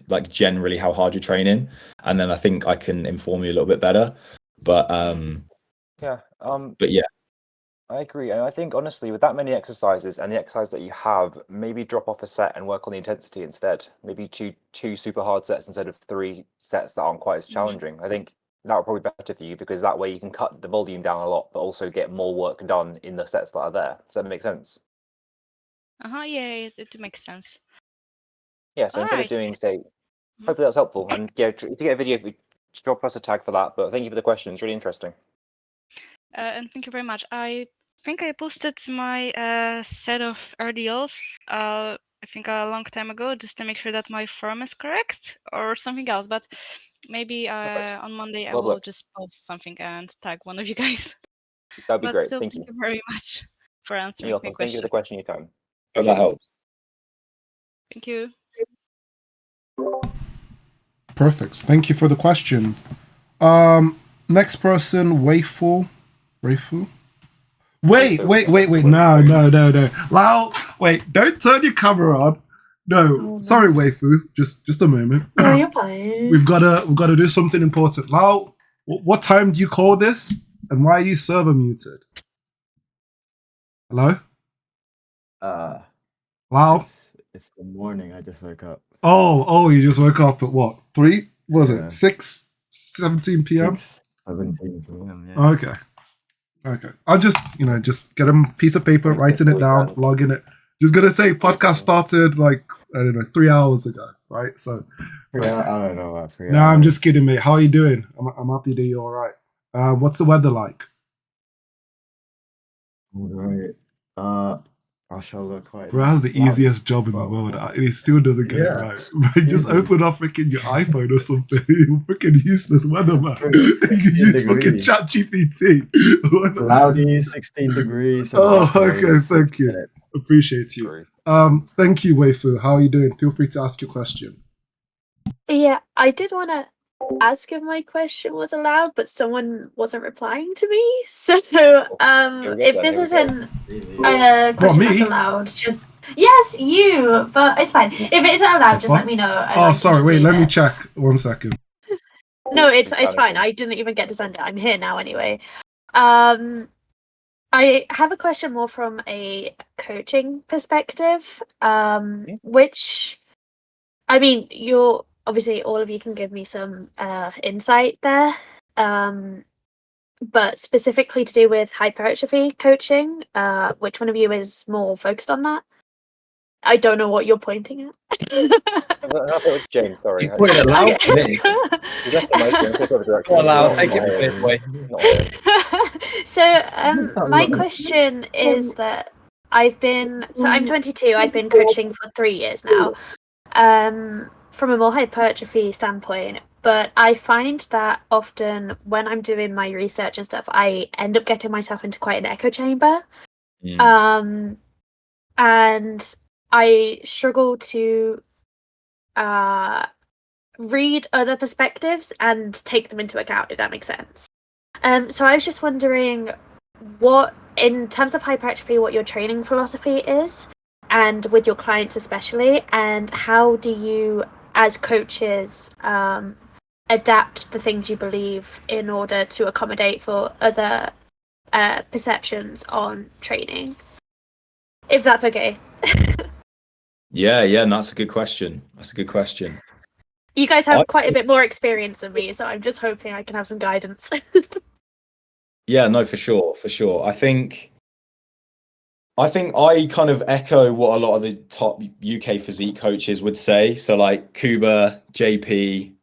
like, generally how hard you're training, and then I think I can inform you a little bit better. But yeah, I agree. And I think, honestly, with that many exercises and the exercise that you have, maybe drop off a set and work on the intensity instead. Maybe two super hard sets instead of 3 sets that aren't quite as challenging. I think that would probably be better for you, because that way you can cut the volume down a lot, but also get more work done in the sets that are there. Does that make sense? Yeah, it makes sense. Yeah, so instead of doing, say, hopefully that's helpful. And yeah, if you get a video, if you drop us a tag for that. But thank you for the question. It's really interesting. And thank you very much. I think I posted my set of RDLs, I think a long time ago, just to make sure that my form is correct, or something else. But maybe on Monday I will just post something and tag one of you guys. That'd be great. Still, Thank you. Thank you very much for answering You're my welcome. Thank you for question. the question, your time. Hope that helps. Thank you. Perfect. Thank you for the question. Next person, Weifu. Wait. No. Lau, wait, don't turn your camera on. No, sorry, Weifu. Just a moment. No, you're fine. We've gotta do something important. Lau, what time do you call this? And why are you server muted? Hello? Lau? It's the morning. I just woke up. Oh, you just woke up at what? 3? What was it? 6:17 p.m. 17 p.m. Yeah. Okay. I'll just get a piece of paper, writing it down, logging it. Just gonna say podcast started like, I don't know, 3 hours ago, right? So Yeah, I don't know about 3 hours. no, I'm just kidding, mate. How are you doing? I'm happy that you're all right. What's the weather like? All right. Mashallah, quite. Bro has the easiest job in the world. He still doesn't get it right. Bro, just open up freaking your iPhone or something. You're freaking useless weatherman. You use fucking ChatGPT. Cloudy, 16 degrees. Oh, okay. Thank you. Appreciate you. Thank you, Weifu. How are you doing? Feel free to ask your question. Yeah, I did want to ask if my question was allowed, but someone wasn't replying to me. So, if this isn't a question that's allowed, just yes, you. But it's fine. If it isn't allowed, just let me know. Oh, sorry. Wait, let me check. 1 second. No, it's fine. I didn't even get to send it. I'm here now anyway. I have a question more from a coaching perspective, which, I mean, you're obviously all of you can give me some insight there, but specifically to do with hypertrophy coaching, which one of you is more focused on that? I don't know what you're pointing at. I thought it was James, sorry. He's pointing it loud to me. She's left the mic in a different direction. Not allowed, Not take it my, this way. not my- So, my question is that I'm 22. I've been coaching for 3 years now, from a more hypertrophy standpoint. But I find that often when I'm doing my research and stuff, I end up getting myself into quite an echo chamber, and I struggle to read other perspectives and take them into account, if that makes sense. So I was just wondering what, in terms of hypertrophy, what your training philosophy is, and with your clients especially, and how do you, as coaches, adapt the things you believe in order to accommodate for other perceptions on training, if that's okay. Yeah, no, that's a good question. You guys have quite a bit more experience than me, so I'm just hoping I can have some guidance. Yeah, no, for sure. I think I kind of echo what a lot of the top UK physique coaches would say. So like Kuba, JP,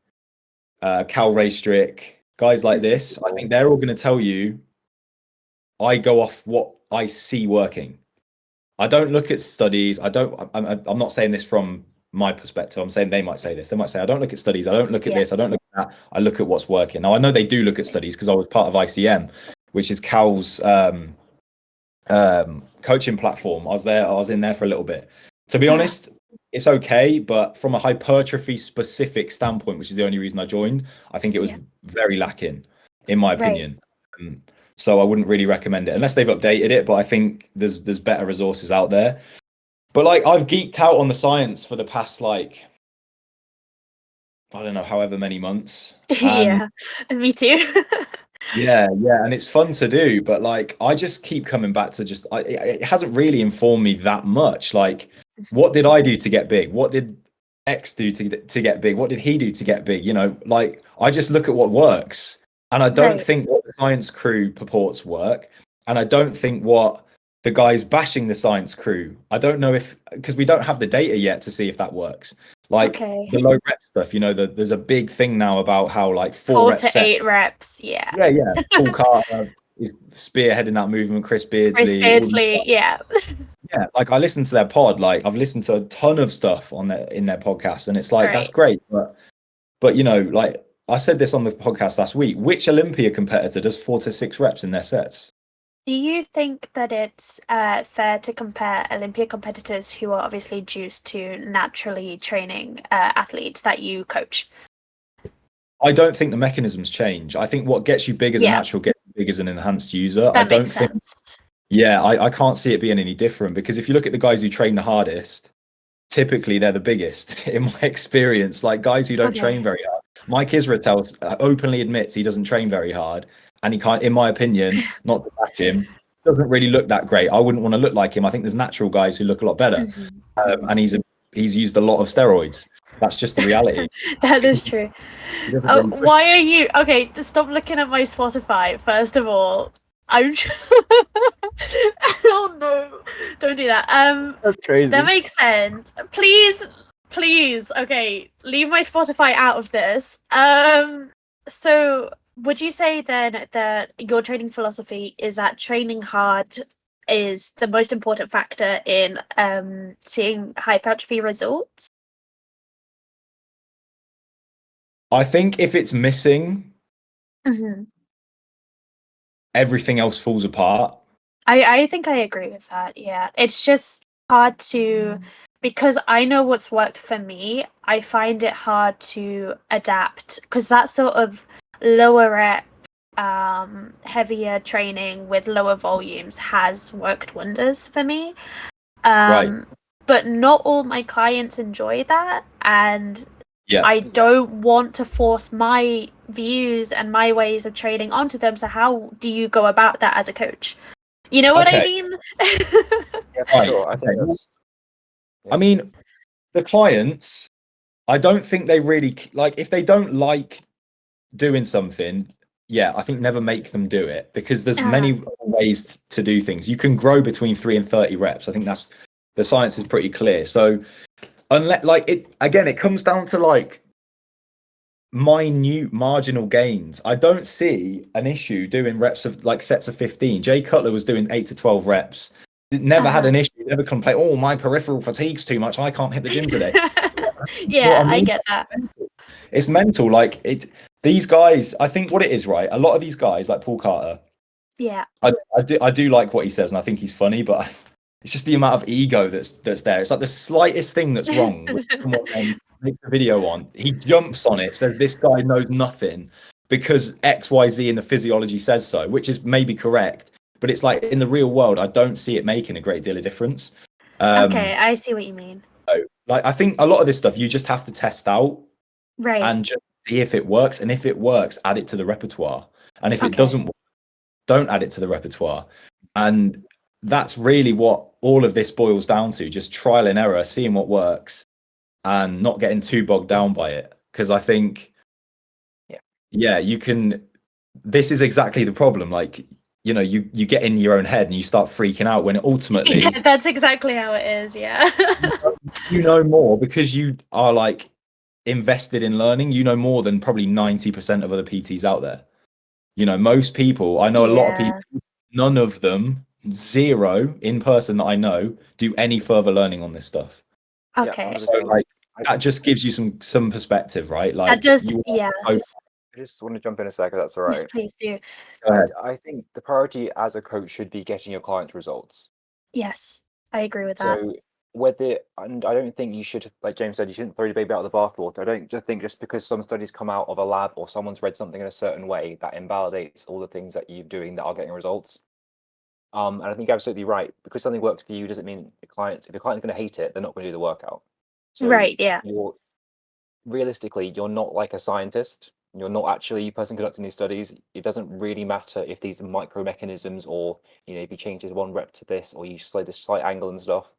Cal Raystrick, guys like this. I think they're all going to tell you, I go off what I see working. I don't look at studies. I'm not saying this from my perspective. I'm saying they might say this. They might say, I don't look at studies. I don't look at this. I don't look at that. I look at what's working. Now, I know they do look at studies because I was part of ICM, which is Cal's coaching platform. I was in there for a little bit. To be honest, it's okay. But from a hypertrophy specific standpoint, which is the only reason I joined, I think it was very lacking, in my opinion. So I wouldn't really recommend it unless they've updated it. But I think there's better resources out there. But like, I've geeked out on the science for the past, like, I don't know, however many months. Yeah, me too. Yeah, and it's fun to do, but like, I just keep coming back to it hasn't really informed me that much. Like, what did I do to get big? What did X do to get big? What did he do to get big? You know, like, I just look at what works, and I don't think what the science crew purports work, and I don't think what the guys bashing the science crew, I don't know because we don't have the data yet to see if that works. Like the low rep stuff, you know, there's a big thing now about how like 4 to 8 reps. Yeah. Paul Carter is spearheading that movement. Chris Beardsley. Yeah. Yeah, like I listened to their pod. Like I've listened to a ton of stuff in their podcast, and it's like that's great, but you know, like I said this on the podcast last week. Which Olympia competitor does 4 to 6 reps in their sets? Do you think that it's fair to compare Olympia competitors who are obviously juiced to naturally training athletes that you coach? I don't think the mechanisms change. I think what gets you big as a natural gets you big as an enhanced user. That makes sense. Yeah, I can't see it being any different, because if you look at the guys who train the hardest, typically they're the biggest in my experience. Like guys who don't train very hard. Mike Israel openly admits he doesn't train very hard. And he can't, in my opinion, not to bash him, doesn't really look that great. I wouldn't want to look like him. I think there's natural guys who look a lot better. And he's used a lot of steroids. That's just the reality. That is true. Why are you... Okay, just stop looking at my Spotify, first of all. I'm... Oh, no. Don't do that. That's crazy. That makes sense. Please. Okay, leave my Spotify out of this. So... Would you say then that your training philosophy is that training hard is the most important factor in seeing hypertrophy results? I think if it's missing, everything else falls apart. I think I agree with that, yeah. It's just hard to... Because I know what's worked for me, I find it hard to adapt. Because that sort of lower rep, heavier training with lower volumes has worked wonders for me. But not all my clients enjoy that, and I don't want to force my views and my ways of training onto them. So how do you go about that as a coach? You know what I Okay. mean? Yeah, for Right, sure. I think okay. that's. I mean, the clients, I don't think they really like, if they don't like doing something, yeah, I think never make them do it, because there's many ways to do things. You can grow between 3 and 30 reps. I think that's, the science is pretty clear. So unless, like, it again, it comes down to like minute marginal gains. I don't see an issue doing reps of like sets of 15. Jay Cutler was doing 8 to 12 reps. Never had an issue, never complained, oh, my peripheral fatigue's too much, I can't hit the gym today. Yeah, What I I mean? get that. It's mental. Like it, these guys, I think what it is, right? A lot of these guys, like Paul Carter, Yeah. I do like what he says, and I think he's funny, but it's just the amount of ego that's there. It's like the slightest thing that's wrong, which someone then makes a video on, he jumps on it, says this guy knows nothing because XYZ in the physiology says so, which is maybe correct, but it's like in the real world, I don't see it making a great deal of difference. Okay, I see what you mean. So, like, I think a lot of this stuff you just have to test out Right. and just see if it works, and if it works, add it to the repertoire, and if it Okay. doesn't work, don't add it to the repertoire. And that's really what all of this boils down to, just trial and error, seeing what works and not getting too bogged down by it, because I think yeah, you can, this is exactly the problem, like, you know, you get in your own head and you start freaking out when ultimately Yeah, that's exactly how it is, yeah. you know more because you are like invested in learning. You know more than probably 90% of other PTs out there. You know, most people, I know a lot of people, none of them, zero in person that I know, do any further learning on this stuff. Okay. So like that just gives you some perspective, right? Like That does, you yes. I just want to jump in a second, that's all right. Yes, please do. Go ahead. I think the priority as a coach should be getting your clients results. Yes, I agree with that. So whether, and I don't think you should, like James said, you shouldn't throw your baby out of the bathwater. I don't just think just because some studies come out of a lab or someone's read something in a certain way that invalidates all the things that you're doing that are getting results. And I think you're absolutely right. Because something works for you doesn't mean if your client's going to hate it, they're not going to do the workout. So Right, yeah. Realistically, you're not like a scientist. You're not actually a person conducting these studies. It doesn't really matter if these micro mechanisms or, you know, if you change this one rep to this or you slide this slight angle and stuff.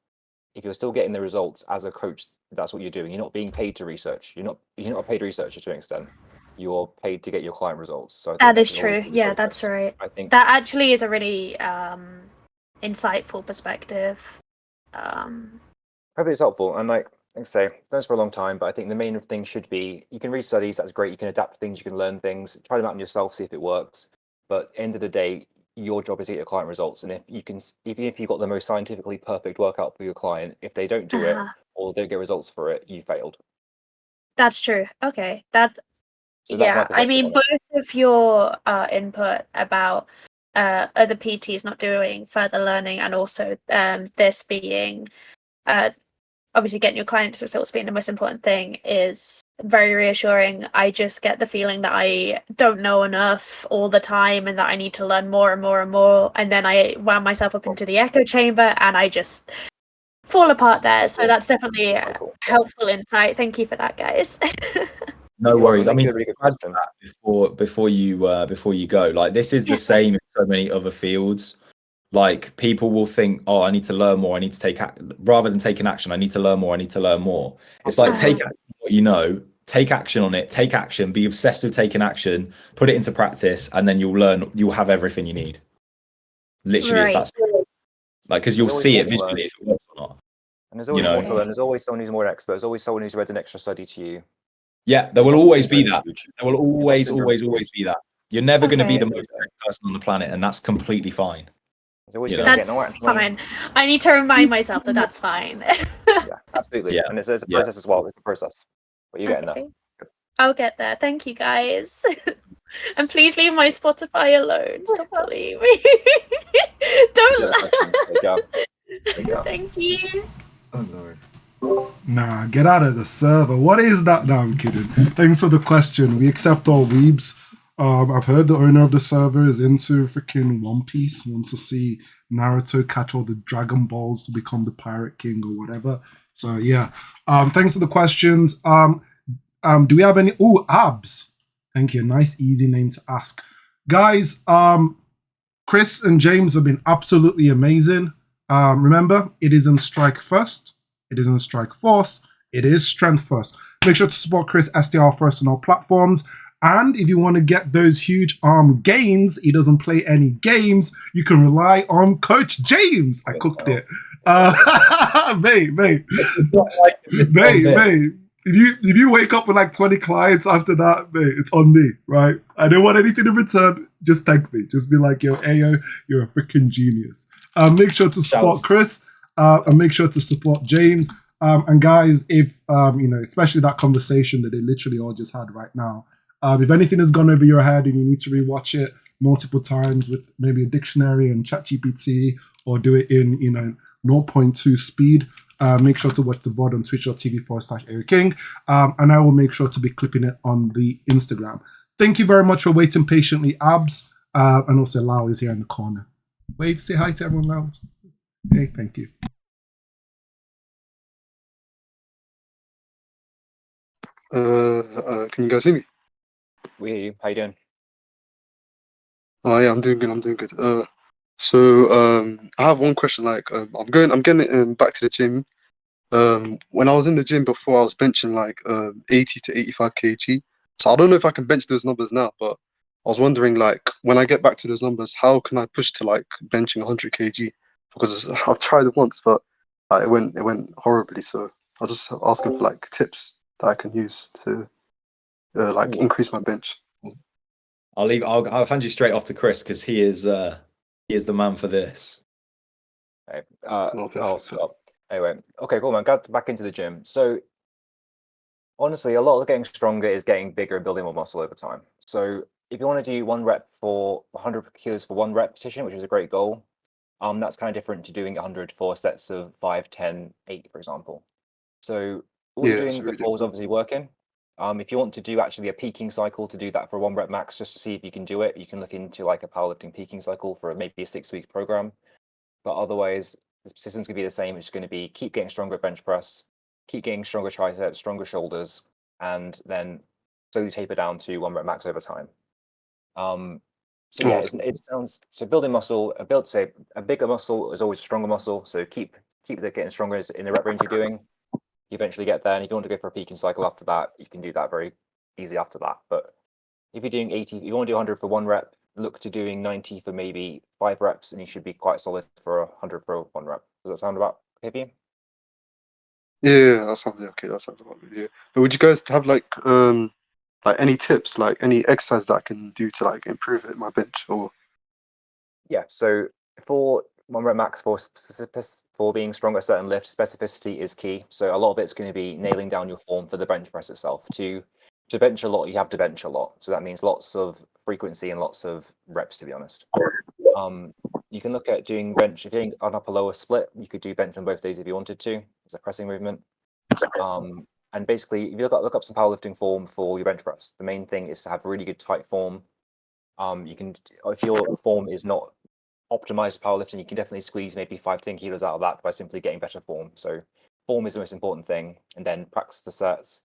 If you're still getting the results as a coach, that's what you're doing. You're not being paid to research. You're not a paid researcher to an extent. You're paid to get your client results. So I think That is that's always true. the Yeah, process. that's right. I think That actually is a really insightful perspective. hopefully it's helpful. And like I say, that's for a long time, but I think the main thing should be you can read studies, that's great. You can adapt things, you can learn things, try them out on yourself, see if it works. But end of the day, your job is to get your client results. And if you can, even if you've got the most scientifically perfect workout for your client, if they don't do it or they don't get results for it, you failed. That's true. Okay. That So that's my yeah. I mean, perspective both of your input about other PTs not doing further learning and also this being obviously getting your clients' results being the most important thing is very reassuring. I just get the feeling that I don't know enough all the time and that I need to learn more and more and more. And then I wound myself up into the echo chamber and I just fall apart there. So that's definitely a helpful insight. Thank you for that, guys. No worries. I mean, really good question. before you go, like this is the same in so many other fields. Like people will think, oh, I need to learn more. I need to take rather than taking action. I need to learn more. I need to learn more. It's like take action on what you know, take action on it, take action, be obsessed with taking action, put it into practice, and then you'll learn. You'll have everything you need. Literally, it's that simple. Like because you'll see it visually if it works or not. And there's always more to learn. There's always someone who's more an expert. There's always someone who's read an extra study to you. Yeah, there will always be that. There will always be that. You're never going to be the most person on the planet, and that's completely fine. That's fine. I need to remind myself that that's fine. Yeah, absolutely. Yeah. And there's a process as well. It's a process. But you're getting there. I'll get there. Thank you, guys. And please leave my Spotify alone. Stop bullying me. Don't. Thank you. Oh no. Nah, get out of the server. What is that? No, I'm kidding. Thanks for the question. We accept all weebs. I've heard the owner of the server is into freaking One Piece, wants to see Naruto catch all the Dragon Balls to become the Pirate King or whatever. So yeah. Thanks for the questions. Do we have any? Oh, Abs. Thank you. Nice, easy name to ask. Guys, Chris and James have been absolutely amazing. Remember, it isn't strike first, it isn't strike force, it is strength first. Make sure to support Chris SDR first on all platforms. And if you want to get those huge arm gains, he doesn't play any games, you can rely on Coach James. I cooked it. Mate. If you wake up with like 20 clients after that, mate, it's on me, right? I don't want anything in return. Just thank me. Just be like, yo, Ayo, you're a freaking genius. Make sure to support Chris and make sure to support James. And guys, if, especially that conversation that they literally all just had right now, if anything has gone over your head and you need to rewatch it multiple times with maybe a dictionary and ChatGPT, or do it in, 0.2 speed, make sure to watch the VOD on twitch.tv/AyoKing, and I will make sure to be clipping it on the Instagram. Thank you very much for waiting patiently, Abs, and also Lau is here in the corner. Wave, say hi to everyone loud. Hey, thank you. Can you guys hear me? We hear you. How you doing? Oh yeah, I'm doing good. So I have one question. Like, I'm getting back to the gym. When I was in the gym before, I was benching like 80 to 85 kg. So I don't know if I can bench those numbers now, but I was wondering, like, when I get back to those numbers, how can I push to like benching 100 kg? Because I've tried it once, but it went horribly. So I was just asking for like tips that I can use to increase my bench. I'll hand you straight off to Chris because he is the man for this. Okay. Anyway, okay, cool, man. Got back into the gym. So honestly, a lot of getting stronger is getting bigger and building more muscle over time. So if you want to do 1 rep for 100 kilos for 1 repetition, which is a great goal, that's kind of different to doing 100 for sets of 5, 10, 8, for example. So what you're doing before is obviously working. If you want to do actually a peaking cycle to do that for 1 rep max, just to see if you can do it, you can look into like a powerlifting peaking cycle for maybe a 6-week program. But otherwise, the system's going to be the same. It's going to be keep getting stronger at bench press, keep getting stronger triceps, stronger shoulders, and then slowly taper down to 1 rep max over time. So yeah, it sounds so building muscle. A bigger muscle is always a stronger muscle. So keep getting stronger in the rep range you're doing. You eventually get there, and if you want to go for a peaking cycle after that, you can do that very easy after that. But if you're doing 80, if you want to do 100 for 1 rep, look to doing 90 for maybe 5 reps, and you should be quite solid for 100 for 1 rep. Does that sound about okay for you? Yeah, that sounds okay. That sounds about good. Yeah. But would you guys have like any tips, like any exercise that I can do to like improve it, my bench, or? Yeah. So for 1 rep max for being strong at certain lifts, specificity is key. So a lot of it's going to be nailing down your form for the bench press itself. To bench a lot, you have to bench a lot. So that means lots of frequency and lots of reps, to be honest. You can look at doing bench. If you're doing an upper lower split, you could do bench on both days if you wanted to. It's a pressing movement. And basically, if you look up some powerlifting form for your bench press, the main thing is to have really good tight form. You can, if your form is not optimized powerlifting, you can definitely squeeze maybe 5 to 10 kilos out of that by simply getting better form. So form is the most important thing, and then practice the sets,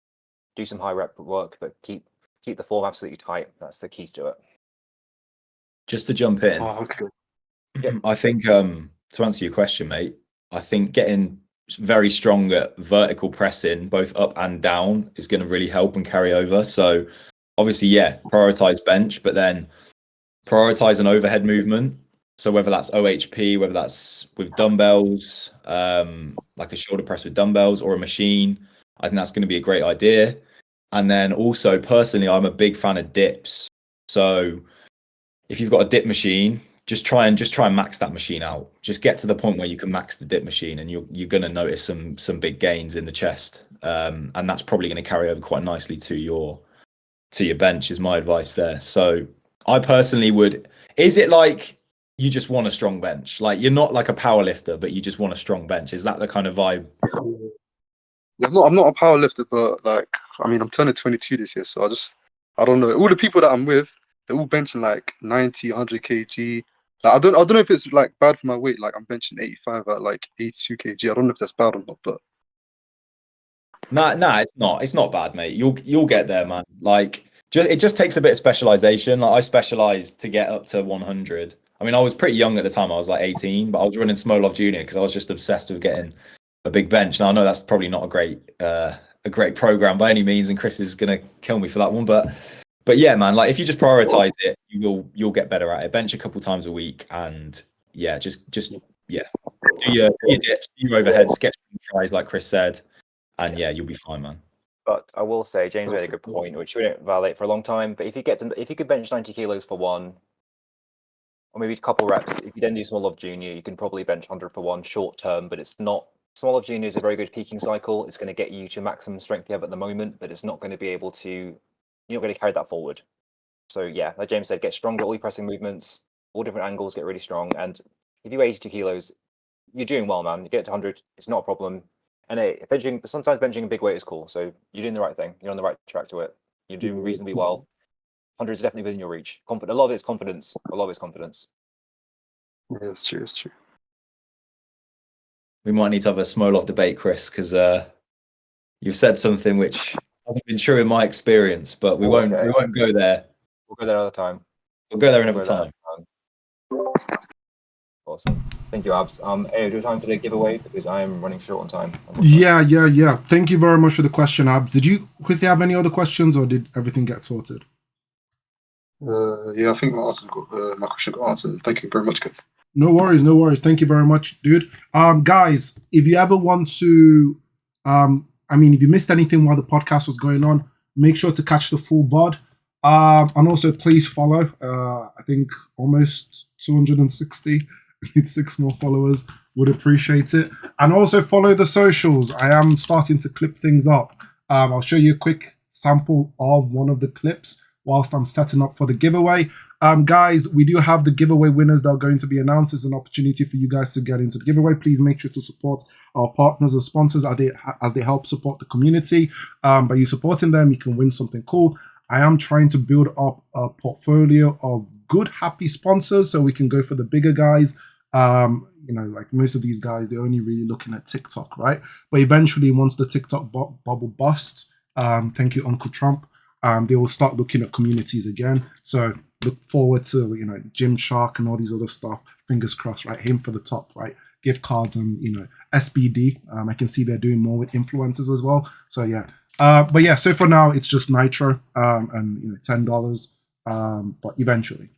do some high rep work, but keep the form absolutely tight. That's the key to it. Just to jump in, I think to answer your question, mate, I think getting very strong at vertical pressing, both up and down, is going to really help and carry over. So obviously, yeah, prioritize bench, but then prioritize an overhead movement. So whether that's OHP, whether that's with dumbbells, like a shoulder press with dumbbells or a machine, I think that's going to be a great idea. And then also, personally, I'm a big fan of dips. So if you've got a dip machine, just try and max that machine out. Just get to the point where you can max the dip machine, and you're going to notice some big gains in the chest. And that's probably going to carry over quite nicely to your bench, is my advice there. So I personally would. Is it like you just want a strong bench? Like you're not like a power lifter, but you just want a strong bench. Is that the kind of vibe? I'm not a power lifter, but like, I mean, I'm turning 22 this year, so I don't know. All the people that I'm with, they're all benching like 90, 100 kg. Like, I don't know if it's like bad for my weight. Like I'm benching 85 at like 82 kg. I don't know if that's bad or not, but. Nah, it's not. It's not bad, mate. You'll get there, man. Like it just takes a bit of specialization. Like I specialized to get up to 100. I mean, I was pretty young at the time. I was like 18, but I was running Smolov Junior because I was just obsessed with getting a big bench. Now I know that's probably not a great program by any means, and Chris is gonna kill me for that one. But yeah, man, like if you just prioritize it, you'll get better at it. Bench a couple times a week, and yeah, just yeah, do your dips, do your overheads, get some tries like Chris said, and yeah, you'll be fine, man. But I will say, James made a good point, which we don't validate for a long time. But if you could bench 90 kilos for one, or maybe a couple reps, if you then do Smolov Junior, you can probably bench 100 for one short term. But it's not. Smolov Junior is a very good peaking cycle. It's going to get you to maximum strength you have at the moment, but it's not going to be able to. You're not going to carry that forward. So yeah, like James said, get stronger, all your pressing movements, all different angles, get really strong. And if you weigh 82 kilos, you're doing well, man. You get to 100, it's not a problem. And sometimes benching a big weight is cool. So you're doing the right thing. You're on the right track to it. You're doing reasonably well. 100 is definitely within your reach. A lot of it's confidence. A lot of it's confidence. Yeah, it's true. It's true. We might need to have a Smolov debate, Chris, because you've said something which hasn't been true in my experience, but we won't go there. We'll go there another time. We'll go there another time. Awesome. Thank you, Abs. Do you have time for the giveaway? Because I am running short on time. Yeah. Thank you very much for the question, Abs. Did you quickly have any other questions, or did everything get sorted? Yeah, I think my question got answered. Thank you very much, guys. No worries. Thank you very much, dude. Guys, if you ever want to, if you missed anything while the podcast was going on, make sure to catch the full VOD. And also, please follow. I think almost 260. Need 6 more followers. Would appreciate it. And also follow the socials. I am starting to clip things up. I'll show you a quick sample of one of the clips whilst I'm setting up for the giveaway. Guys, we do have the giveaway winners that are going to be announced. It's an opportunity for you guys to get into the giveaway. Please make sure to support our partners and sponsors as they help support the community. By you supporting them, you can win something cool. I am trying to build up a portfolio of good, happy sponsors so we can go for the bigger guys. Like most of these guys, they're only really looking at TikTok, right? But eventually, once the TikTok bubble busts, thank you, Uncle Trump, they will start looking at communities again. So look forward to, Gymshark and all these other stuff. Fingers crossed, right? Aim for the top, right? Gift cards and, SBD. I can see they're doing more with influencers as well. So yeah. But yeah, so for now, it's just Nitro and, $10. But eventually.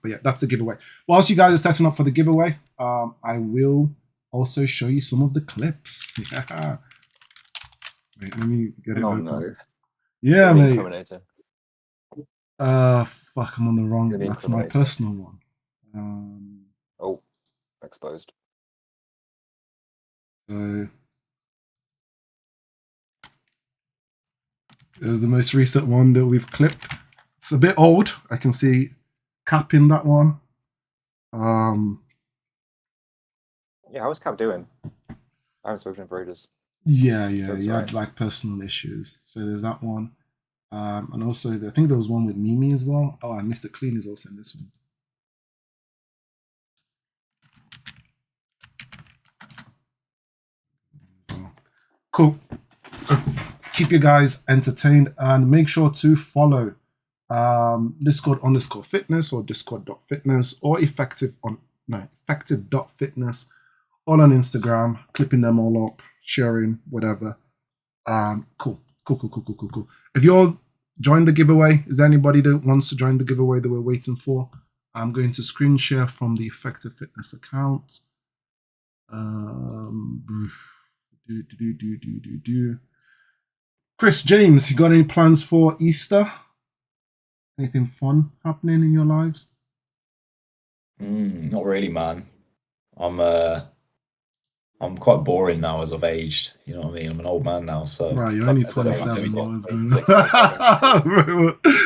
But yeah, that's the giveaway. Whilst you guys are setting up for the giveaway, I will also show you some of the clips. Yeah. Wait, let me get it open. No. Yeah, mate. Fuck, I'm on the wrong. That's my personal one. Exposed. So it was the most recent one that we've clipped. It's a bit old. I can see Cap in that one. Yeah, how's Cap doing? I haven't spoken to him for ages. Yeah. He had like personal issues. So there's that one. And also, I think there was one with Mimi as well. Oh, and Mr. Clean is also in this one. Cool. Keep you guys entertained and make sure to follow Discord_fitness or Discord.fitness or effective.fitness, all on Instagram, clipping them all up, sharing, whatever. Cool. If you all joined the giveaway, is there anybody that wants to join the giveaway that we're waiting for? I'm going to screen share from the Effective Fitness account. Chris, James, you got any plans for Easter? Anything fun happening in your lives? Not really, man. I'm quite boring now as I've aged. You know what I mean? I'm an old man now, so. Right, you're only 27.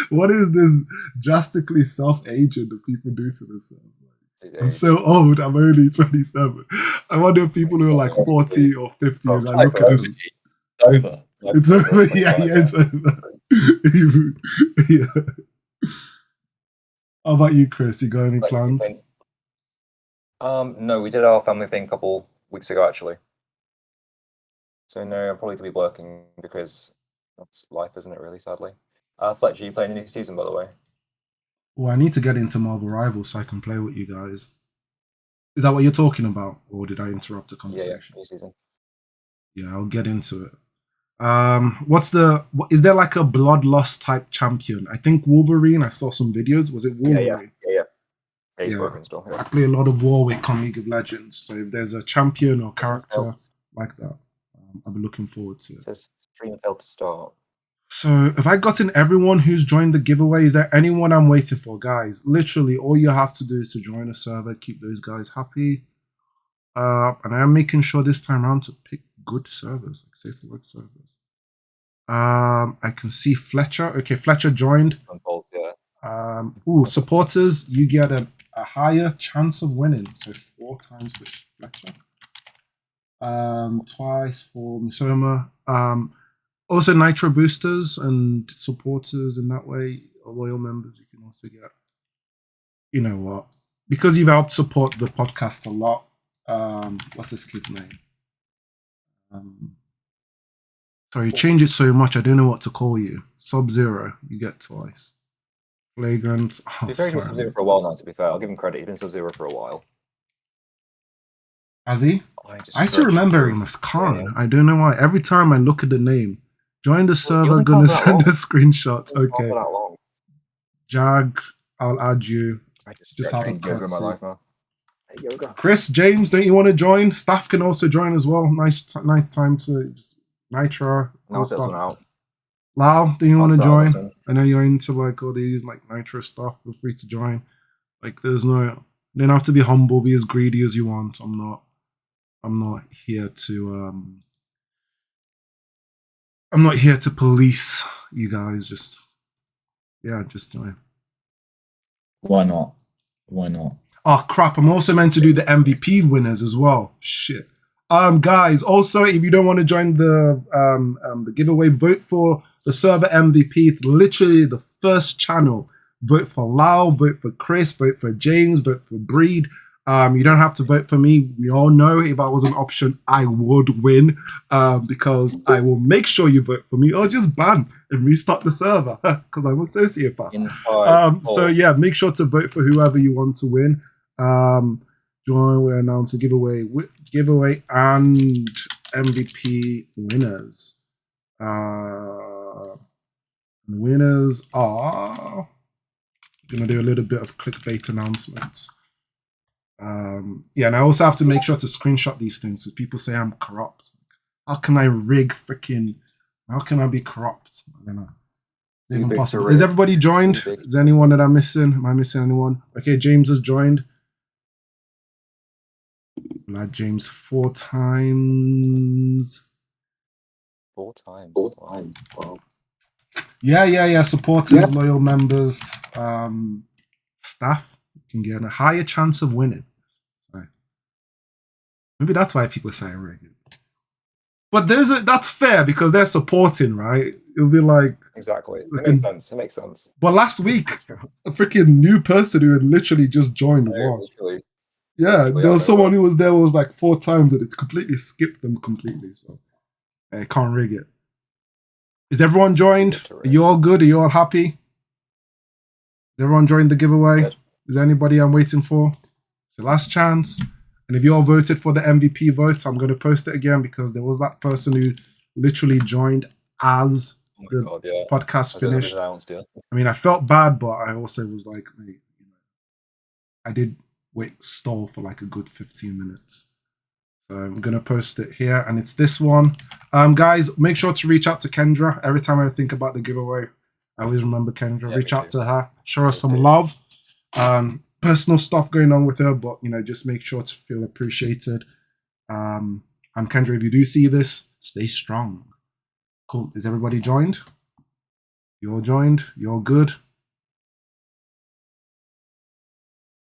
What is this drastically self-aging that people do to themselves? I'm so old. I'm only 27. I wonder if people who are like 40 or 50 and I look at them. It's over. It's over. Yeah, it's over. Yeah. How about you, Chris? You got any plans? No, we did our family thing a couple weeks ago, actually. So no, I'm probably going to be working because that's life, isn't it, really, sadly. Fletcher, you playing the new season, by the way? Well, I need to get into Marvel Rivals so I can play with you guys. Is that what you're talking about, or did I interrupt the Yeah, conversation? new season. Yeah, I'll get into it. Is there like a bloodlust type champion? I think Wolverine. I saw some videos. Was it Wolverine? Yeah, he's Yeah. broken still. I Yeah. play a lot of Warwick on League of Legends, so if there's a champion or character like that, I'll be looking forward to it. Says stream failed to start. So, have I gotten everyone who's joined the giveaway? Is there anyone I'm waiting for, guys? Literally, all you have to do is to join a server, keep those guys happy. And I'm making sure this time around to pick good servers, like safe to work servers. I can see Fletcher. Okay, Fletcher joined. Unfolds, yeah. Supporters, you get a higher chance of winning. So 4 times for Fletcher. Twice for Misoma. Also Nitro boosters and supporters in that way, or loyal members, you can also get. You know what? Because you've helped support the podcast a lot. What's this kid's name? Sorry, you change it so much, I don't know what to call you. Sub-Zero, you get twice. Flagrant. Oh, He's been Sub-Zero for a while now, to be fair. I'll give him credit. He's been Sub-Zero for a while. Has he? I still searched remember for him as Khan. I don't know why. Every time I look at the name, join the server, wasn't gonna Khan that send long. a screenshot. He wasn't Okay. for that long. Jag, I'll add you. I just out of trained yoga in my courtesy. life now. Hey, yoga. Chris, James, don't you want to join? Staff can also join as well. Nice time to just Nitro. Now it's one out. Lau, do you want to I'll start join? this one. I know you're into like all these like Nitro stuff. Feel free to join. Like, there's no, you don't have to be humble, be as greedy as you want. I'm not here to I'm not here to police you guys. Just join. Why not? Why not? Oh crap! I'm also meant to do the MVP winners as well. Shit. Guys. Also, if you don't want to join the giveaway, vote for the server MVP. It's literally the first channel. Vote for Lau. Vote for Chris. Vote for James. Vote for Breed. You don't have to vote for me. We all know if I was an option, I would win. Because I will make sure you vote for me, or just ban and restart the server because I'm a sociopath. So yeah, make sure to vote for whoever you want to win. Join. We announce a giveaway and MVP winners. The winners are. Gonna do a little bit of clickbait announcements. And I also have to make sure to screenshot these things because people say I'm corrupt. How can I rig freaking? How can I be corrupt? I don't know. It's even possible. Is everybody joined? Is there anyone that I'm missing? Am I missing anyone? Okay, James has joined. We'll add James 4 times. 4 times. Wow. Yeah. Supporters, loyal members, staff can get a higher chance of winning. Right. Maybe that's why people say rig it. But that's fair because they're supporting, right? It'll be like Exactly. It makes sense. It makes sense. But last week, a freaking new person who had literally just joined won. Literally. Yeah, there was someone who was there was like 4 times and it completely skipped them completely. So I can't rig it. Is everyone joined? Are you all good? Are you all happy? Is everyone joined the giveaway? Good. Is there anybody I'm waiting for? It's the last chance. And if you all voted for the MVP votes, I'm going to post it again because there was that person who literally joined as the podcast finished. I mean, I felt bad, but I also was like, mate, I did stall for like a good 15 minutes. So I'm going to post it here, and it's this one. Guys, make sure to reach out to Kendra. Every time I think about the giveaway, I always remember Kendra. Yeah, reach out to her. Show her some love. Personal stuff going on with her, but, just make sure to feel appreciated. And Kendra, if you do see this, stay strong. Cool. Is everybody joined? You all joined? You all good?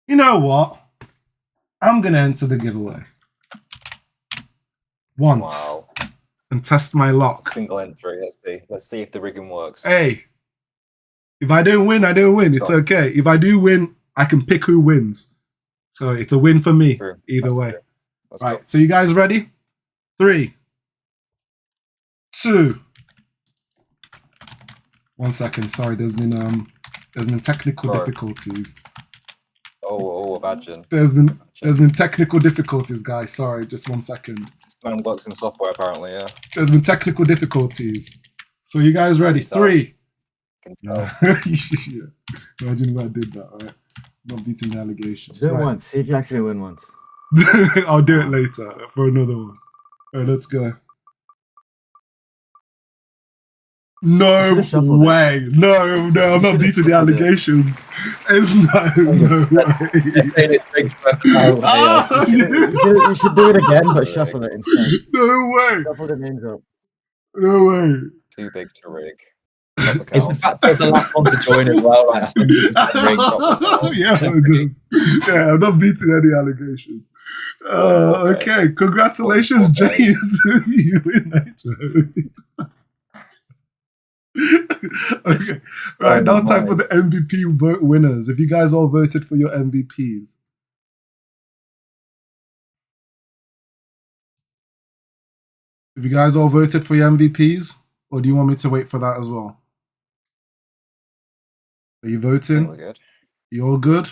You know what? I'm going to enter the giveaway. Once. Wow. And test my luck. Single entry. Let's see if the rigging works. Hey, if I don't win, I don't win. It's okay. If I do win, I can pick who wins. So it's a win for me. True. Either way. Right. So you guys ready? 3, 2. 1 second. Sorry, there's been There's been technical Sorry. difficulties. Oh, imagine. There's been technical difficulties, guys. Sorry, just 1 second. This man works in software, apparently. Yeah. There's been technical difficulties. So you guys ready? Can tell. 3. Can tell. Yeah. Imagine if I did that, right? Not beating the allegations. Do it Right. once. See if you actually win once. I'll do it later for another one. All right, let's go. No way. No, I'm not beating the allegations. It's no way. You should do it again, but shuffle it instead. No way. Shuffle the names up. No way. Too big to rig. It's the fact that I was the last one to join as well, like 100% rigged. Yeah, I'm good. Yeah, I'm not beating any allegations. Okay, congratulations, James. You win that. Okay, right, now time for the MVP vote winners. If you guys all voted for your MVPs. Have you guys all voted for your MVPs? Or do you want me to wait for that as well? Are you voting? We're good. You all good?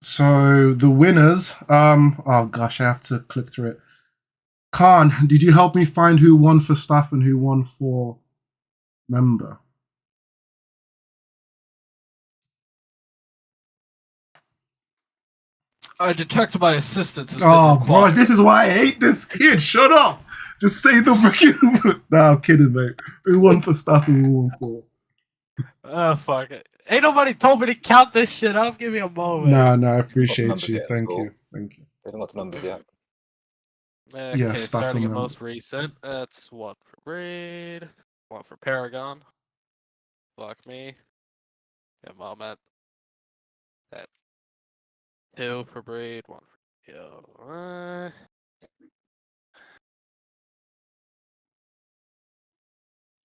So the winners, oh gosh, I have to click through it. Khan, did you help me find who won for staff and who won for member? I detect my assistance has Oh, been bro, required. this is why I hate this kid. Shut up. Just say the freaking. Nah, I'm kidding, mate. Who won for staff and who won for? Oh, fuck it. Ain't nobody told me to count this shit up. Give me a moment. Nah, I appreciate numbers you. yet, Thank cool. you. Thank you. They haven't got the numbers yet. Okay, Yeah, staff starting and at member. most recent. That's 1 for Braid, 1 for Paragon. Fuck me. Yeah, moment. That 2 for Braid, 1 for Yo.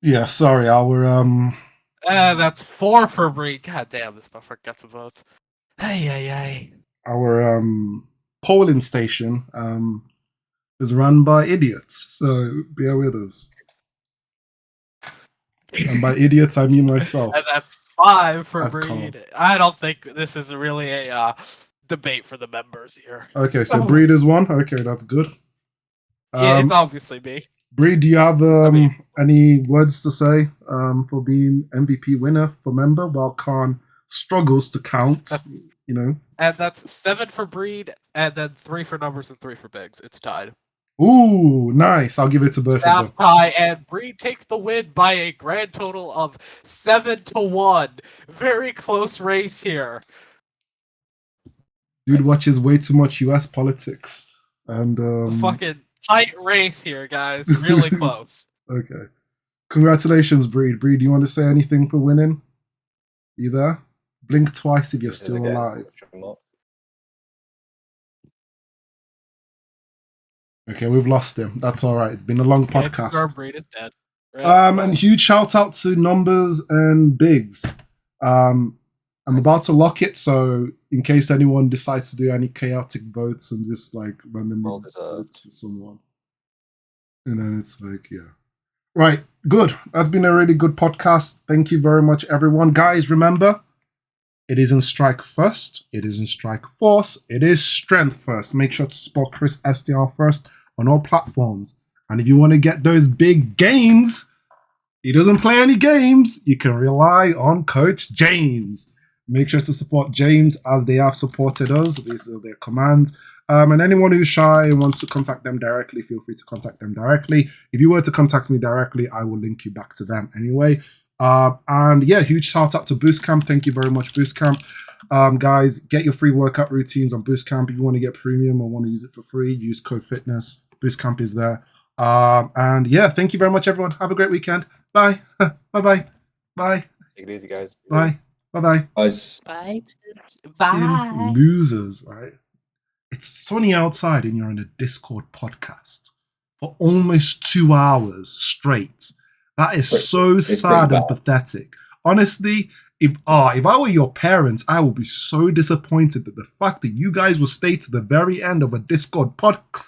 Yeah, sorry, our That's 4 for Braid. God damn, this buffer got some votes. Hey. our polling station is run by idiots, so bear with us. And by idiots, I mean myself. And that's 5 for I Breed. can't. I don't think this is really a debate for the members here. Okay, so Breed is one. Okay, that's good. Yeah, it's obviously me. Breed, do you have any words to say for being MVP winner for member while Khan struggles to count? You know. And that's 7 for Breed, and then 3 for numbers and 3 for bigs. It's tied. Ooh, nice. I'll give it to both of them. Staff tie, and Breed takes the win by a grand total of 7-1. Very close race here. Dude watches way too much US politics. And Fucking tight race here, guys. Really close. Okay. Congratulations, Breed. Breed, do you want to say anything for winning? You there? Blink twice if you're still again. alive. Okay, we've lost him. That's all right. It's been a long Yeah, podcast. Breed is dead. And huge shout out to Numbers and Biggs. I'm about to lock it, so in case anyone decides to do any chaotic votes and just like randomly votes for someone, and then it's like, yeah. Right, good. That's been a really good podcast. Thank you very much, everyone. Guys, remember, it isn't strike first, it isn't strike force, it is strength first. Make sure to support Chris SDR first on all platforms. And if you want to get those big gains, he doesn't play any games, you can rely on Coach James. Make sure to support James as they have supported us. These are their commands. And anyone who's shy and wants to contact them directly, feel free to contact them directly. If you were to contact me directly, I will link you back to them anyway. And yeah, huge shout out to Boostcamp. Thank you very much, Boostcamp. Guys, get your free workout routines on Boostcamp. If you want to get premium or want to use it for free, use code FITNESS. Boostcamp is there. And yeah, thank you very much, everyone. Have a great weekend. Bye. Bye-bye. Bye. Take it easy, guys. Bye. Bye-bye. Guys. Bye. Fucking losers, right? It's sunny outside and you're in a Discord podcast for almost 2 hours straight. That is so sad and pathetic. Honestly, if I were your parents, I would be so disappointed that the fact that you guys will stay to the very end of a Discord podcast